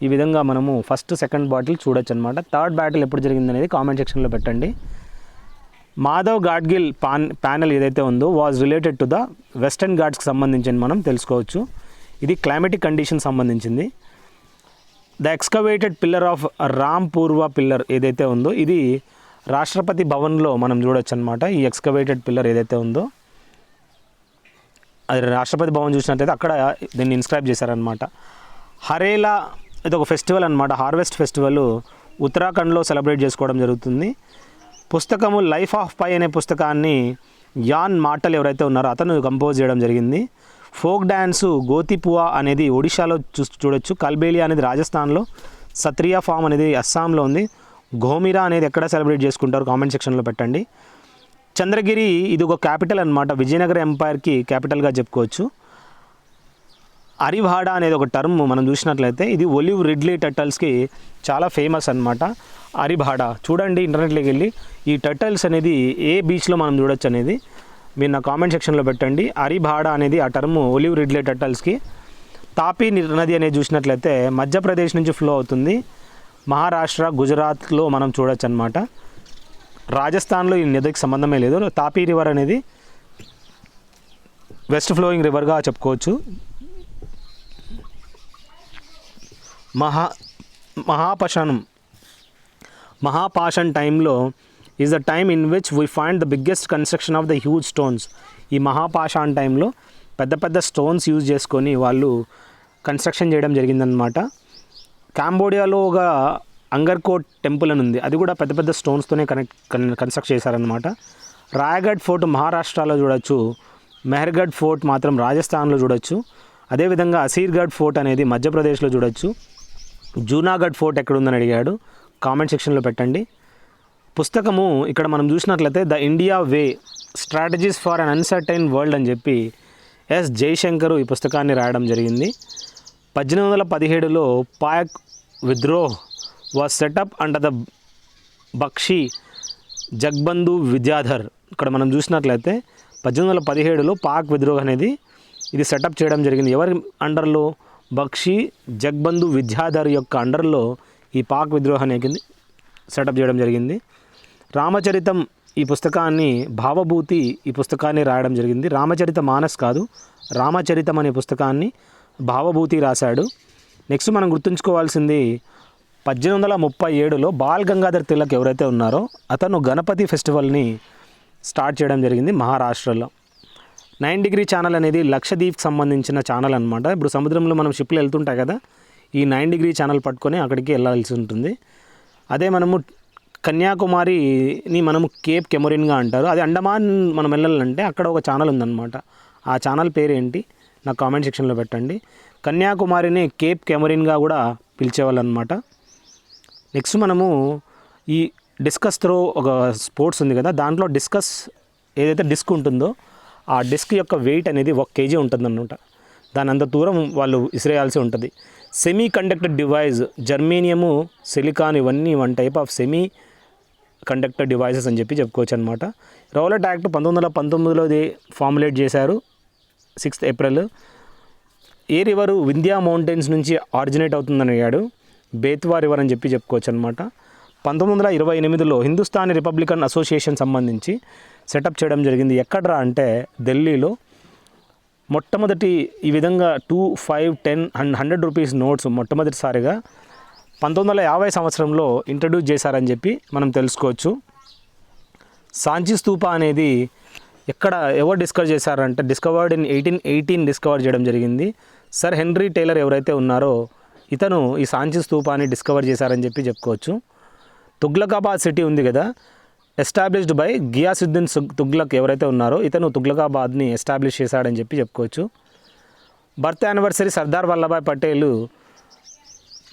ఈ విధంగా మనము ఫస్ట్ సెకండ్ బాటిల్ చూడొచ్చు అనమాట. థర్డ్ బ్యాటిల్ ఎప్పుడు జరిగిందనేది కామెంట్ సెక్షన్లో పెట్టండి. మాధవ్ గాడ్గిల్ ప్యానెల్ ఏదైతే ఉందో was related to the western ఘాట్స్కి సంబంధించి మనం తెలుసుకోవచ్చు. ఇది క్లైమేటిక్ కండిషన్ సంబంధించింది. The excavated pillar of Rampurva pillar ఏదైతే ఉందో ఇది రాష్ట్రపతి భవన్లో మనం చూడొచ్చు అనమాట. ఈ ఎక్స్కవేటెడ్ పిల్లర్ ఏదైతే ఉందో అది రాష్ట్రపతి భవన్ చూసినట్లయితే అక్కడ దీన్ని ఇన్స్క్రైబ్ చేశారనమాట. హరేలా ఇది ఒక ఫెస్టివల్ అనమాట, హార్వెస్ట్ ఫెస్టివల్ ఉత్తరాఖండ్లో సెలబ్రేట్ చేసుకోవడం జరుగుతుంది. పుస్తకము లైఫ్ ఆఫ్ పై అనే పుస్తకాన్ని యాన్ మార్టల్ ఎవరైతే ఉన్నారో అతను కంపోజ్ చేయడం జరిగింది. ఫోక్ డ్యాన్సు గోతిపువా అనేది ఒడిశాలో చూడొచ్చు. కల్బేలియా అనేది రాజస్థాన్లో, సత్రియా ఫామ్ అనేది అస్సాంలో ఉంది. ఘోమిరా అనేది ఎక్కడ సెలబ్రేట్ చేసుకుంటారు కామెంట్ సెక్షన్లో పెట్టండి. చంద్రగిరి ఇది ఒక క్యాపిటల్ అనమాట, విజయనగర ఎంపైర్కి క్యాపిటల్గా చెప్పుకోవచ్చు. అరివాడ అనేది ఒక టర్మ్ మనం చూసినట్లయితే ఇది ఒలివ్ రిడ్లీ టర్టల్స్కి చాలా ఫేమస్ అనమాట. అరివాడ చూడండి, ఇంటర్నెట్లోకి వెళ్ళి ఈ టర్టల్స్ అనేది ఏ బీచ్లో మనం చూడొచ్చు అనేది మీరు నా కామెంట్ సెక్షన్లో పెట్టండి. అరివాడ అనేది ఆ టర్మ్ ఒలివ్ రిడ్లీ టర్టల్స్కి. తాపీ నది అనేది చూసినట్లయితే మధ్యప్రదేశ్ నుంచి ఫ్లో అవుతుంది, మహారాష్ట్ర గుజరాత్లో మనం చూడొచ్చు అనమాట. రాజస్థాన్లో ఈ నదికి సంబంధమే లేదు. తాపీ రివర్ అనేది వెస్ట్ ఫ్లోయింగ్ రివర్గా చెప్పుకోవచ్చు. మహాపాషాణ్ టైంలో is the time in which we find the biggest construction of the huge stones. ఈ మహాపాషాణ్ టైంలో పెద్ద పెద్ద స్టోన్స్ యూజ్ చేసుకొని వాళ్ళు కన్స్ట్రక్షన్ చేయడం జరిగిందనమాట. కాంబోడియాలో ఒక అంగర్కోట్ టెంపుల్ అని ఉంది, అది కూడా పెద్ద పెద్ద స్టోన్స్తోనే కన్స్ట్రక్ట్ చేశారనమాట. రాయగఢ్ ఫోర్ట్ మహారాష్ట్రలో చూడొచ్చు, మెహర్గఢ్ ఫోర్ట్ మాత్రం రాజస్థాన్లో చూడొచ్చు. అదేవిధంగా అసీర్గఢ్ ఫోర్ట్ అనేది మధ్యప్రదేశ్లో చూడొచ్చు. జూనాగఢ్ ఫోర్ట్ ఎక్కడుందని అడిగాడు, కామెంట్ సెక్షన్లో పెట్టండి. పుస్తకము ఇక్కడ మనం చూసినట్లయితే the India way strategies for an uncertain world అని చెప్పి ఎస్ జైశంకర్ ఈ పుస్తకాన్ని రాయడం జరిగింది. 1817లో Paik Vidroh was set up under the Bakshi Jagabandhu Vidyadhar. ఇక్కడ మనం చూసినట్లయితే 1817లో పాక్ విద్రోహ్ అనేది ఇది సెటప్ చేయడం జరిగింది. ఎవరి అండర్లో? బక్షి జగ్బంధు విద్యాధర్ యొక్క అండర్లో ఈ పాక్ విద్రోహం అనేది సెటప్ చేయడం జరిగింది. రామచరితం ఈ పుస్తకాన్ని భావభూతి ఈ పుస్తకాన్ని రాయడం జరిగింది. రామచరిత మానస్ కాదు, రామచరితం అనే పుస్తకాన్ని భావభూతి రాశాడు. నెక్స్ట్ మనం గుర్తుంచుకోవాల్సింది 1837లో బాల్ గంగాధర్ తిలక్ ఎవరైతే ఉన్నారో అతను గణపతి ఫెస్టివల్ని స్టార్ట్ చేయడం జరిగింది మహారాష్ట్రలో. 9 డిగ్రీ ఛానల్ అనేది లక్షద్వీప్కి సంబంధించిన ఛానల్ అనమాట. ఇప్పుడు సముద్రంలో మనం షిప్లు వెళ్తుంటాయి కదా, ఈ 9 డిగ్రీ ఛానల్ పట్టుకొని అక్కడికి వెళ్ళాల్సి ఉంటుంది. అదే మనము కన్యాకుమారిని మనము కేప్ కెమరిన్గా అంటారు. అది అండమాన్ మనం వెళ్ళాలంటే అక్కడ ఒక ఛానల్ ఉందన్నమాట. ఆ ఛానల్ పేరు ఏంటి నాకు కామెంట్ సెక్షన్లో పెట్టండి. కన్యాకుమారిని కేప్ కెమరిన్గా కూడా పిలిచేవాళ్ళు అనమాట. నెక్స్ట్ మనము ఈ డిస్కస్ త్రో ఒక స్పోర్ట్స్ ఉంది కదా, దాంట్లో డిస్కస్ ఏదైతే డిస్క్ ఉంటుందో ఆ డిస్క్ యొక్క వెయిట్ అనేది 1 kg ఉంటుందన్నమాట. దాని అంత దూరం వాళ్ళు విసిరేయాల్సి ఉంటుంది. సెమీ కండక్టర్ డివైస్ జర్మేనియము, సిలికాన్ ఇవన్నీ 1 type of semi conductor devices అని చెప్పి చెప్పుకోవచ్చు అనమాట. రౌలట్ యాక్ట్ 1919లో ఫార్ములేట్ చేశారు 6th ఏప్రిల్. ఏ రివరు వింధ్యా మౌంటైన్స్ నుంచి ఆరిజినేట్ అవుతుందని అడిగాడు. బేత్వా రివర్ అని చెప్పి చెప్పుకోవచ్చు అనమాట. 1928లో హిందుస్థానీ రిపబ్లికన్ అసోసియేషన్ సంబంధించి సెటప్ చేయడం జరిగింది. ఎక్కడ్రా అంటే ఢిల్లీలో. మొట్టమొదటి ఈ విధంగా 2, 5, 10 అండ్ 100 రూపీస్ నోట్స్ మొట్టమొదటిసారిగా 1950 సంవత్సరంలో ఇంట్రడ్యూస్ చేశారని చెప్పి మనం తెలుసుకోవచ్చు. సాంచి స్తూప అనేది ఎవరు డిస్కవర్ చేశారంటే డిస్కవర్డ్ ఇన్ 1818 డిస్కవర్ చేయడం జరిగింది. సర్ హెన్రీ టేలర్ ఎవరైతే ఉన్నారో ఇతను ఈ సాంచి స్తూపాన్ని డిస్కవర్ చేశారని చెప్పి చెప్పుకోవచ్చు. తుగ్లకాబాద్ సిటీ ఉంది కదా, ఎస్టాబ్లిష్డ్ బై గియాసుద్దీన్ తుగ్లక్ ఎవరైతే ఉన్నారో ఇతను తుగ్లకాబాద్ని ఎస్టాబ్లిష్ చేశాడని చెప్పి చెప్పుకోవచ్చు. బర్త్ యానివర్సరీ సర్దార్ వల్లభాయ్ పటేల్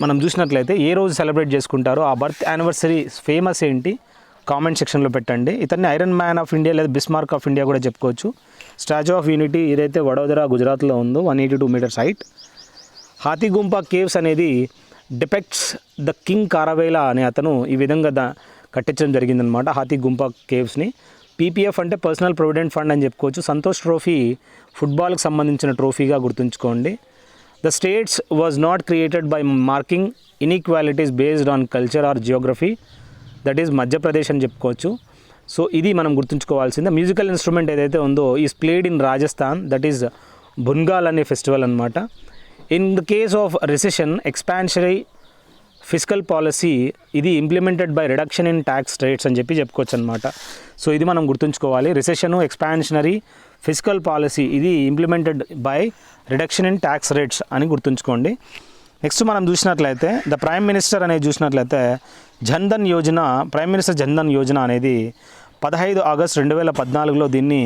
మనం చూసినట్లయితే ఏ రోజు సెలబ్రేట్ చేసుకుంటారో ఆ బర్త్ యానివర్సరీ ఫేమస్ ఏంటి కామెంట్ సెక్షన్లో పెట్టండి. ఇతన్ని ఐరన్ మ్యాన్ ఆఫ్ ఇండియా లేదా బిస్మార్క్ ఆఫ్ ఇండియా కూడా చెప్పుకోవచ్చు. స్టాచ్యూ ఆఫ్ యూనిటీ ఏదైతే వడోదర గుజరాత్లో ఉందో 182 మీటర్స్ హైట్. హాతిగుంప కేవ్స్ అనేది డిపెక్ట్స్ ద కింగ్ కారవేలా అనే అతను ఈ విధంగా కట్టించడం జరిగిందనమాట హాతిగుంప కేవ్స్ని. పీపీఎఫ్ అంటే పర్సనల్ ప్రొవిడెంట్ ఫండ్ అని చెప్పుకోవచ్చు. సంతోష్ ట్రోఫీ ఫుట్బాల్కి సంబంధించిన ట్రోఫీగా గుర్తుంచుకోండి. The states was not created by marking inequalities based on culture or Geography, that is Madhya Pradesh అని చెప్పుకోవచ్చు. సో ఇది మనం గుర్తుంచుకోవాల్సిందే. మ్యూజికల్ ఇన్స్ట్రుమెంట్ ఏదైతే ఉందో is played in Rajasthan, that is Bhungal అనే ఫెస్టివల్ అనమాట. In the case of recession expansionary physical policy ఇది implemented by reduction in tax rates అని చెప్పి చెప్పుకోవచ్చు అనమాట. సో ఇది మనం గుర్తుంచుకోవాలి. రిసెషను ఎక్స్పాన్షనరీ ఫిజికల్ పాలసీ ఇది implemented by reduction in tax rates అని గుర్తుంచుకోండి. నెక్స్ట్ మనం చూసినట్లయితే ద ప్రైమ్ మినిస్టర్ అనేది చూసినట్లయితే జన్ధన్ యోజన, ప్రైమ్ మినిస్టర్ జన్ధన్ యోజన అనేది 15 ఆగస్ట్ 2014లో దీన్ని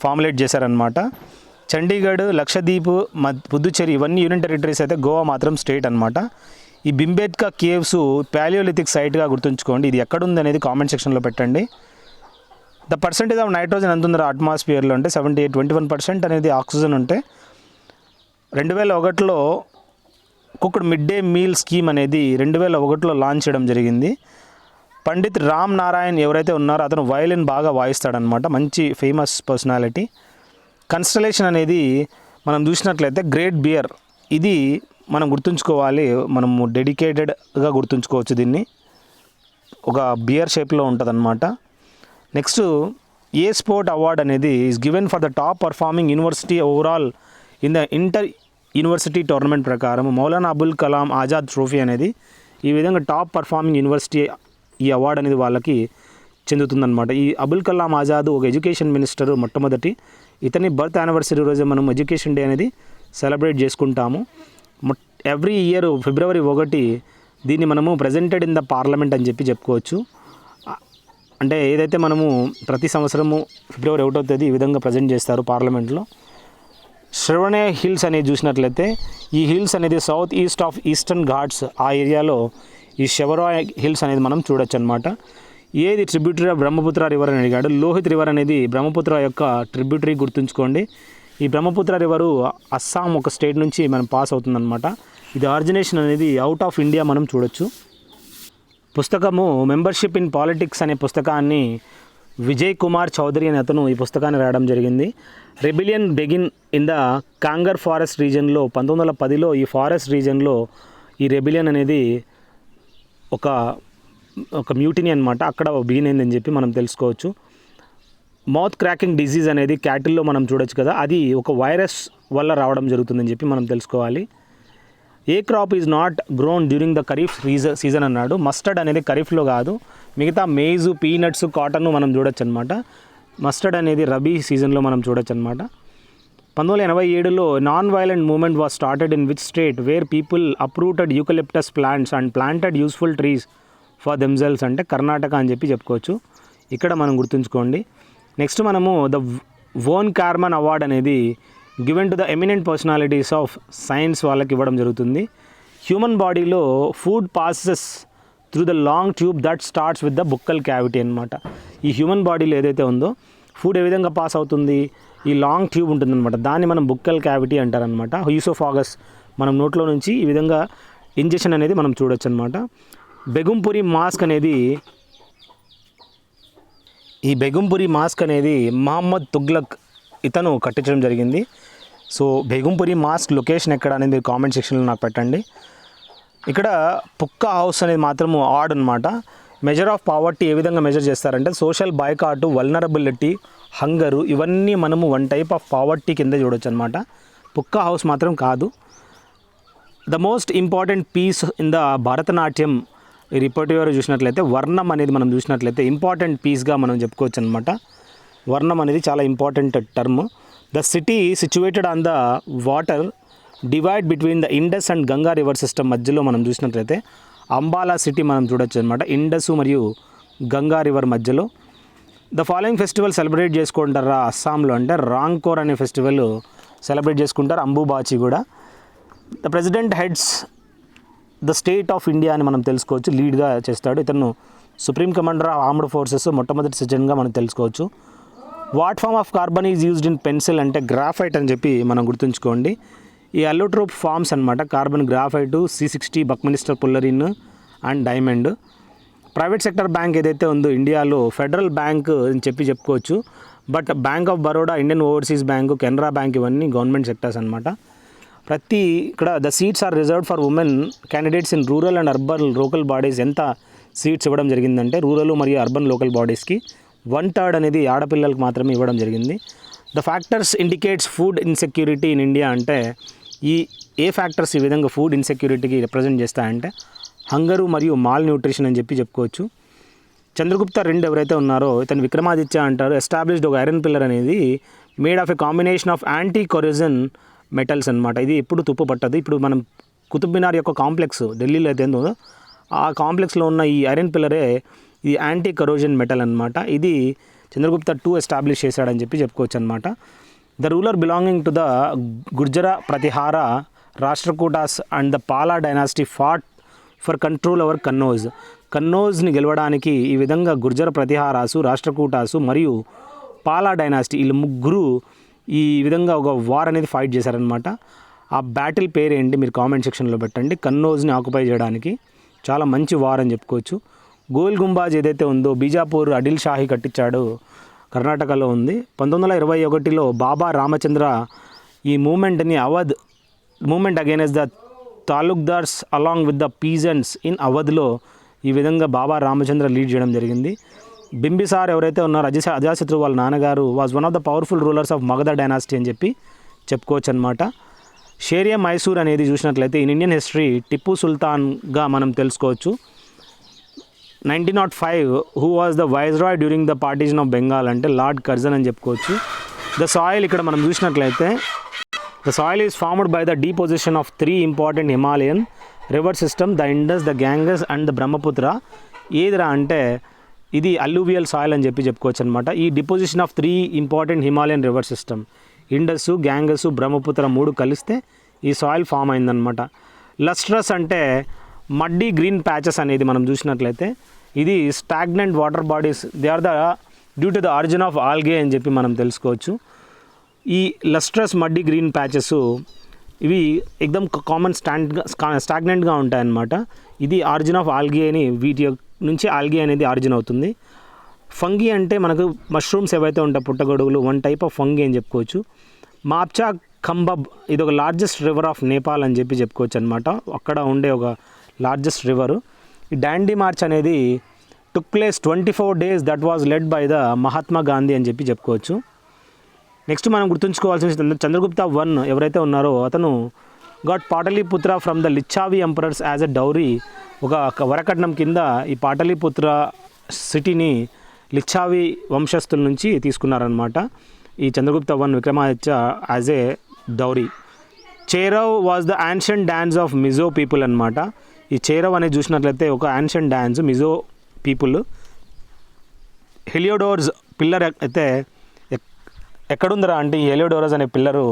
ఫార్ములేట్ చేశారనమాట. చండీగఢ్, లక్షద్వీప్, పుదుచ్చేరి ఇవన్నీ యూనియన్ టెరిటరీస్ అయితే, గోవా మాత్రం స్టేట్ అనమాట. ఈ భింబేట్కా కేవ్స్ ప్యాలియోలిథిక్ సైట్గా గుర్తుంచుకోండి. ఇది ఎక్కడుంది అనేది కామెంట్ సెక్షన్లో పెట్టండి. ద పర్సెంటేజ్ ఆఫ్ నైట్రోజన్ ఎంత ఉందో అట్మాస్ఫియర్లో అంటే 21% అనేది ఆక్సిజన్ ఉంటే 2001లో cooked mid day meal scheme అనేది 2001లో లాంచ్ చేయడం జరిగింది. పండిత్ రామ్ నారాయణ్ ఎవరైతే ఉన్నారో అతను వయలిన్ బాగా వాయిస్తాడనమాట, మంచి ఫేమస్ పర్సనాలిటీ. కన్స్టలేషన్ అనేది మనం చూసినట్లయితే గ్రేట్ బియర్, ఇది మనం గుర్తుంచుకోవాలి, మనము డెడికేటెడ్గా గుర్తుంచుకోవచ్చు దీన్ని, ఒక బియర్ షేప్లో ఉంటుందన్నమాట. నెక్స్ట్ ఏ స్పోర్ట్ అవార్డ్ అనేది is given for the top performing university overall in the inter university tournament ప్రకారం మౌలానా అబుల్ కలాం ఆజాద్ ట్రోఫీ అనేది ఈ విధంగా టాప్ పర్ఫార్మింగ్ యూనివర్సిటీ ఈ అవార్డు అనేది వాళ్ళకి చెందుతుందన్నమాట. ఈ అబుల్ కలాం ఆజాద్ ఒక ఎడ్యుకేషన్ మినిస్టర్, మొట్టమొదటి ఇతని బర్త్ యానివర్సరీ రోజు మనం ఎడ్యుకేషన్ డే అనేది సెలబ్రేట్ చేసుకుంటాము. ఎవ్రీ ఇయర్ ఫిబ్రవరి 1 దీన్ని మనము ప్రజెంటెడ్ ఇన్ ద పార్లమెంట్ అని చెప్పి చెప్పుకోవచ్చు. అంటే ఏదైతే మనము ప్రతి సంవత్సరము ఫిబ్రవరి 1వ తేదీ ఈ విధంగా ప్రజెంట్ చేస్తారు పార్లమెంట్లో. శ్రవణ హిల్స్ అనేది చూసినట్లయితే ఈ హిల్స్ అనేది south east of eastern Ghats, ఆ ఏరియాలో ఈ శవరాయ్ హిల్స్ అనేది మనం చూడొచ్చు అనమాట. ఏది ట్రిబ్యూటరీ ఆఫ్ బ్రహ్మపుత్ర రివర్ అని అడిగాడు. లోహిత్ రివర్ అనేది బ్రహ్మపుత్ర యొక్క ట్రిబ్యూటరీ, గుర్తుంచుకోండి. ఈ బ్రహ్మపుత్ర రివరు అస్సాం ఒక స్టేట్ నుంచి మనం పాస్ అవుతుందన్నమాట. ఇది ఆరిజినేషన్ అనేది అవుట్ ఆఫ్ ఇండియా మనం చూడొచ్చు. పుస్తకము మెంబర్షిప్ ఇన్ పాలిటిక్స్ అనే పుస్తకాన్ని విజయ్ కుమార్ చౌదరి అనే అతను ఈ పుస్తకాన్ని రాయడం జరిగింది. Rebellion begin in the Kanger forest రీజన్లో 1910లో ఈ ఫారెస్ట్ రీజన్లో ఈ రెబిలియన్ అనేది ఒక మ్యూటినీ అనమాట, అక్కడ బిగిన్ అయిందని చెప్పి మనం తెలుసుకోవచ్చు. మౌత్ క్రాకింగ్ డిజీజ్ అనేది క్యాటిల్లో మనం చూడొచ్చు కదా, అది ఒక వైరస్ వల్ల రావడం జరుగుతుందని చెప్పి మనం తెలుసుకోవాలి. ఏ crop is not grown during the kharif season అన్నాడు. మస్టర్డ్ అనేది ఖరీఫ్లో కాదు, మిగతా మేజు, పీనట్స్, కాటన్ మనం చూడొచ్చు అనమాట. మస్టర్డ్ అనేది రబీ సీజన్లో మనం చూడొచ్చు అనమాట. 1987లో non violent movement was started in which state where people uprooted eucalyptus plants and planted useful trees for themselves అంటే కర్ణాటక అని చెప్పి చెప్పుకోవచ్చు. ఇక్కడ మనం గుర్తుంచుకోండి. నెక్స్ట్ మనము ద వోన్ కార్మన్ అవార్డ్ అనేది given to the eminent personalities of science వాళ్ళకి ఇవ్వడం జరుగుతుంది. హ్యూమన్ బాడీలో food passes through the long tube that starts with the buccal cavity అనమాట. ఈ హ్యూమన్ బాడీలో ఏదైతే ఉందో ఫుడ్ ఏ విధంగా పాస్ అవుతుంది, ఈ లాంగ్ ట్యూబ్ ఉంటుందన్నమాట, దాన్ని మనం బుక్కల్ క్యావిటీ అంటారనమాట. ఈసోఫాగస్ మనం నోట్లో నుంచి ఈ విధంగా ఇంజెక్షన్ అనేది మనం చూడొచ్చు అనమాట. బెగుంపురి మాస్క్ అనేది మహమ్మద్ తుగ్లక్ ఇతను కట్టించడం జరిగింది. సో బెగుంపురి మాస్క్ లొకేషన్ ఎక్కడ అనేది మీరు కామెంట్ సెక్షన్లో నాకు పెట్టండి. ఇక్కడ పుక్కా హౌస్ అనేది మాత్రము ఆడ్ అనమాట. మెజర్ ఆఫ్ పావర్టీ ఏ విధంగా మెజర్ చేస్తారంటే సోషల్ బాయ్కాటు, వల్నరబిలిటీ, హంగరు, ఇవన్నీ మనము వన్ టైప్ ఆఫ్ పావర్టీ కింద చూడొచ్చు అనమాట. పుక్కా హౌస్ మాత్రం కాదు. The most important piece in the Bharatanatyam ఈ రిపోర్టివర్ చూసినట్లయితే వర్ణం అనేది మనం చూసినట్లయితే ఇంపార్టెంట్ పీస్గా మనం చెప్పుకోవచ్చు అనమాట. వర్ణం అనేది చాలా important term. The city situated on the water divide between the Indus and Ganga river system మధ్యలో మనం చూసినట్లయితే అంబాలా సిటీ మనం చూడొచ్చు అనమాట, ఇండస్ మరియు గంగా రివర్ మధ్యలో. ద ఫాలోయింగ్ ఫెస్టివల్ సెలబ్రేట్ చేసుకుంటారు అస్సాంలో అంటే రాంగ్కోర్ అనే ఫెస్టివల్ సెలబ్రేట్ చేసుకుంటారు, అంబుబాచి కూడా. The president heads the state of India అని మనం తెలుసుకోవచ్చు, లీడ్గా చేస్తాడు ఇతను. Supreme commander of armed forces మొట్టమొదటి సిటిజన్గా మనం తెలుసుకోవచ్చు. What form of carbon is used in pencil అంటే గ్రాఫైట్ అని చెప్పి మనం గుర్తుంచుకోండి. ఈ అల్లోట్రోప్ ఫార్మ్స్ అనమాట, carbon, graphite, C60, buckminsterfullerene and diamond. Private sector bank ఏదైతే ఉందో ఇండియాలో ఫెడరల్ బ్యాంక్ అని చెప్పి చెప్పుకోవచ్చు. But bank of Baroda, Indian overseas bank, Canara bank ఇవన్నీ గవర్నమెంట్ సెక్టర్స్ అనమాట. ఇక్కడ the seats are reserved for women candidates in rural and urban local bodies. ఎంత సీట్స్ ఇవ్వడం జరిగిందంటే రూరల్ మరియు అర్బన్ లోకల్ బాడీస్కి 1/3 అనేది ఆడపిల్లలకు మాత్రమే ఇవ్వడం జరిగింది. The factors indicates food insecurity in India అంటే ఏ ఫ్యాక్టర్స్ ఈ విధంగా ఫుడ్ ఇన్సెక్యూరిటీకి రిప్రజెంట్ చేస్తాయంటే హంగరు మరియు మాల్ న్యూట్రిషన్ అని చెప్పి చెప్పుకోవచ్చు. చంద్రగుప్త II ఎవరైతే ఉన్నారో ఇతను విక్రమాదిత్య అంటారు. ఎస్టాబ్లిష్డ్ ఒక ఐరన్ పిల్లర్ అనేది made of a combination of anti కొరోజన్ metals అనమాట. ఇది ఎప్పుడు తుప్పు పట్టదు. ఇప్పుడు మనం కుతుబ్ మినార్ యొక్క కాంప్లెక్స్ ఢిల్లీలో అయితే ఉందో ఆ కాంప్లెక్స్లో ఉన్న ఈ ఐరన్ పిల్లరే ఇది యాంటీ కరోజన్ మెటల్ అనమాట. ఇది చంద్రగుప్త II ఎస్టాబ్లిష్ చేశాడని చెప్పుకోవచ్చు అనమాట. The ruler belonging to the Gurjara Pratihara Rashtrakutas and the Pala dynasty fought for control over Kannauj. కన్నౌజ్ని గెలవడానికి ఈ విధంగా గుర్జర ప్రతిహారాసు, రాష్ట్రకూటాసు మరియు పాలా డైనాసిటీ వీళ్ళు ముగ్గురు ఈ విధంగా ఒక వార్ అనేది ఫైట్ చేశారనమాట. ఆ బ్యాటిల్ పేరేంటి మీరు కామెంట్ సెక్షన్లో పెట్టండి. కన్నౌజ్ని ఆక్యుపై చేయడానికి చాలా మంచి వార్ అని చెప్పుకోవచ్చు. గోల్ గుంబాజ్ ఏదైతే ఉందో బీజాపూర్ అడిల్ షాహీ కట్టించాడు, కర్ణాటకలో ఉంది. 1921లో బాబా రామచంద్ర ఈ మూమెంట్ని Awadh movement against the taluqdars along with the peasants in అవధ్లో ఈ విధంగా బాబా రామచంద్ర లీడ్ చేయడం జరిగింది. బింబిసార్ ఎవరైతే ఉన్నారో అజాశత్రు వాళ్ళ నాన్నగారు was one of the powerful rulers of Magadha dynasty అని చెప్పుకోవచ్చు అనమాట. షేరియా మైసూర్ అనేది చూసినట్లయితే ఇన్ ఇండియన్ హిస్టరీ టిప్పు సుల్తాన్గా మనం తెలుసుకోవచ్చు. 1905 who was the viceroy during the partition of Bengal అంటే లార్డ్ కర్జన్ అని చెప్పుకోవచ్చు. ద సాయిల్ ఇక్కడ మనం చూసినట్లయితే the soil is formed by the deposition of 3 important Himalayan river system, the Indus, the Ganges and the Brahmaputra. ఏదిరా అంటే ఇది అల్యూవియల్ సాయిల్ అని చెప్పుకోవచ్చు అనమాట. ఈ deposition of 3 important Himalayan river system Indus, Ganges, Brahmaputra 3 కలిస్తే ఈ సాయిల్ ఫామ్ అయిందనమాట. లస్ట్రస్ అంటే మడ్డీ గ్రీన్ ప్యాచెస్ అనేది మనం చూసినట్లయితే ఇది stagnant water bodies, they are the due to the origin of algae అని మనం తెలుసుకోవచ్చు. ఈ లస్ట్రస్ మడ్డీ గ్రీన్ ప్యాచెస్ ఇవి ఎక్దమ్ కామన్ స్టాగ్నెంట్గా ఉంటాయన్నమాట. ఇది ఆరిజిన్ ఆఫ్ ఆల్గే అని, వీటి నుంచి ఆల్గే అనేది ఆరిజిన్ అవుతుంది. ఫంగి అంటే మనకు మష్రూమ్స్ ఏవైతే ఉంటాయి పుట్టగొడుగులు, వన్ టైప్ ఆఫ్ ఫంగి అని చెప్పుకోవచ్చు. మాప్చా ఖంబబ్ ఇది ఒక లార్జెస్ట్ రివర్ ఆఫ్ నేపాల్ అని చెప్పుకోవచ్చు అనమాట. అక్కడ ఉండే ఒక లార్జెస్ట్ రివరు. ఈ డాండీ మార్చ్ అనేది took place 24 days that was led by the Mahatma Gandhi అని చెప్పుకోవచ్చు. నెక్స్ట్ మనం గుర్తుంచుకోవాల్సిన చంద్రగుప్త I ఎవరైతే ఉన్నారో అతను got Pataliputra from the Licchavi emperors as a dowry. ఒక వరకట్నం కింద ఈ పాటలీపుత్ర సిటీని లిచ్చావి వంశస్థుల నుంచి తీసుకున్నారనమాట ఈ Chandragupta I Vikramaditya as a dowry. Cheraw was the ancient dance of Mizo people అనమాట. ఈ చేరవ్ అనేది చూసినట్లయితే ఒక ancient dance Mizo people. Heliodorus pillar అయితే ఎక్కడుందరా అంటే ఈ హెలియోడోరస్ అనే పిల్లరు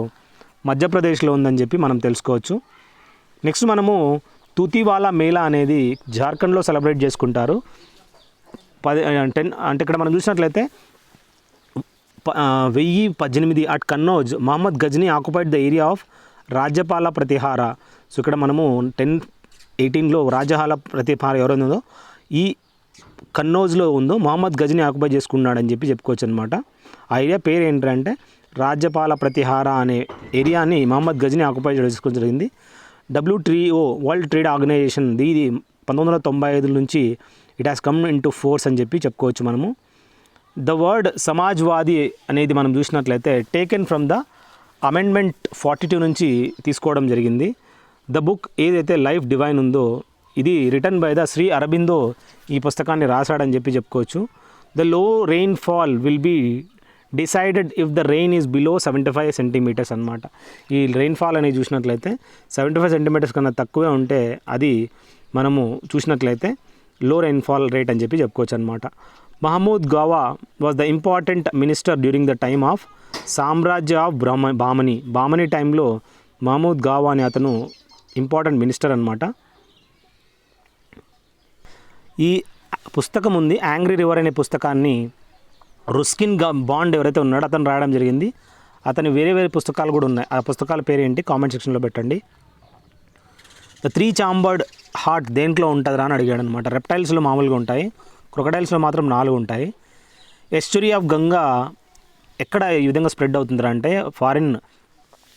మధ్యప్రదేశ్లో ఉందని మనం తెలుసుకోవచ్చు. నెక్స్ట్ మనము తూతివాలా మేళా అనేది జార్ఖండ్లో సెలబ్రేట్ చేసుకుంటారు. 10 అంటే ఇక్కడ మనం చూసినట్లయితే 1018 at Kannauj Mohammad Ghazni occupied the area of Rajyapala Pratihara. So ఇక్కడ మనము 1018లో రాజ్యపాల ప్రతిహార ఎవరైందో ఈ కన్నౌజ్లో ఉందో మహమ్మద్ గజ్నీ ఆక్యుపై చేసుకున్నాడని చెప్పుకోవచ్చు అనమాట. ఆ ఏరియా పేరు ఏంటంటే రాజ్యపాల ప్రతిహార అనే ఏరియాని మహమ్మద్ గజ్నీ ఆక్యుపై చేసుకోవడం జరిగింది. WTO వరల్డ్ ట్రేడ్ ఆర్గనైజేషన్ ఇది 1995 నుంచి it has come in to force అని చెప్పుకోవచ్చు మనము. ద వర్డ్ సమాజ్వాదీ అనేది మనం చూసినట్లయితే టేకెన్ ఫ్రమ్ ద అమెండ్మెంట్ 42 నుంచి తీసుకోవడం జరిగింది. ద బుక్ ఏదైతే లైఫ్ డివైన్ ఉందో ఇది written by the Shri Aurobindo ఈ పుస్తకాన్ని రాశాడని చెప్పుకోవచ్చు. The low rainfall will be decided if the rain is below 75 centimeters అనమాట. ఈ రెయిన్ఫాల్ అనేది చూసినట్లయితే 75 centimeters కన్నా తక్కువే ఉంటే అది మనము చూసినట్లయితే లో రెయిన్ఫాల్ రేట్ అని చెప్పుకోవచ్చు అనమాట. Mahmud Gawan was the important minister during the time of సామ్రాజ్య ఆఫ్ బామనీ టైంలో మహమూద్ గావా అని అతను ఇంపార్టెంట్ మినిస్టర్ అనమాట. ఈ పుస్తకం ఉంది యాంగ్రీ రివర్ అనే పుస్తకాన్ని రుస్కిన్ బాండ్ ఎవరైతే ఉన్నాడో అతను రాయడం జరిగింది. అతని వేరే పుస్తకాలు కూడా ఉన్నాయి. ఆ పుస్తకాల పేరు ఏంటి కామెంట్ సెక్షన్లో పెట్టండి. ద 3 chambered హార్ట్ దేంట్లో ఉంటుందా అని అడిగాడు అనమాట. రెప్టైల్స్లో మామూలుగా ఉంటాయి, క్రొకడైల్స్లో మాత్రం 4 ఉంటాయి. ఎస్చురీ ఆఫ్ గంగా ఎక్కడ ఈ విధంగా స్ప్రెడ్ అవుతుందిరా అంటే ఫారిన్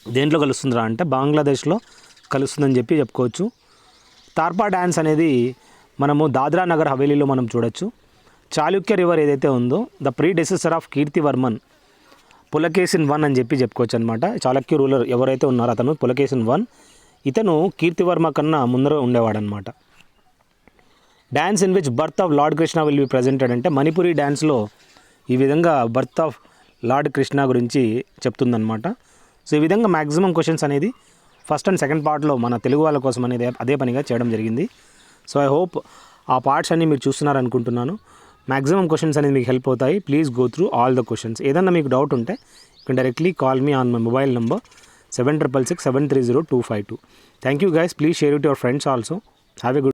దేంట్లో కలుస్తుందిరా అంటే బంగ్లాదేశ్లో కలుస్తుందని చెప్పుకోవచ్చు. తార్పా డ్యాన్స్ అనేది మనము దాద్రా నగర్ హవేలీలో మనం చూడొచ్చు. చాళుక్య రివర్ ఏదైతే ఉందో the ప్రీడెసెసర్ of Kirtivarman Pulakeshin I అని చెప్పుకోవచ్చు అనమాట. చాళుక్య రూలర్ ఎవరైతే ఉన్నారో అతను పులకేసిన్ I. ఇతను కీర్తివర్మ కన్నా ముందర ఉండేవాడనమాట. Dance in which birth of Lord Krishna will be presented అంటే మణిపురి డ్యాన్స్లో ఈ విధంగా బర్త్ ఆఫ్ లార్డ్ కృష్ణ గురించి చెప్తుందనమాట. సో ఈ విధంగా మ్యాక్సిమం క్వశ్చన్స్ అనేది ఫస్ట్ అండ్ సెకండ్ పార్ట్లో మన తెలుగు వాళ్ళ కోసం అనేది అదే పనిగా చేయడం జరిగింది. సో ఐ హోప్ ఆ పార్ట్స్ అన్నీ మీరు చూస్తున్నారనుకుంటున్నాను. మ్యాక్సిమం క్వశ్చన్స్ అనేది మీకు హెల్ప్ అవుతాయి. Please go through all the questions. ఏదన్నా మీకు డౌట్ ఉంటే you can directly call me on my mobile number 766730 252. Thank you guys. Please share it to your friends also. Have a good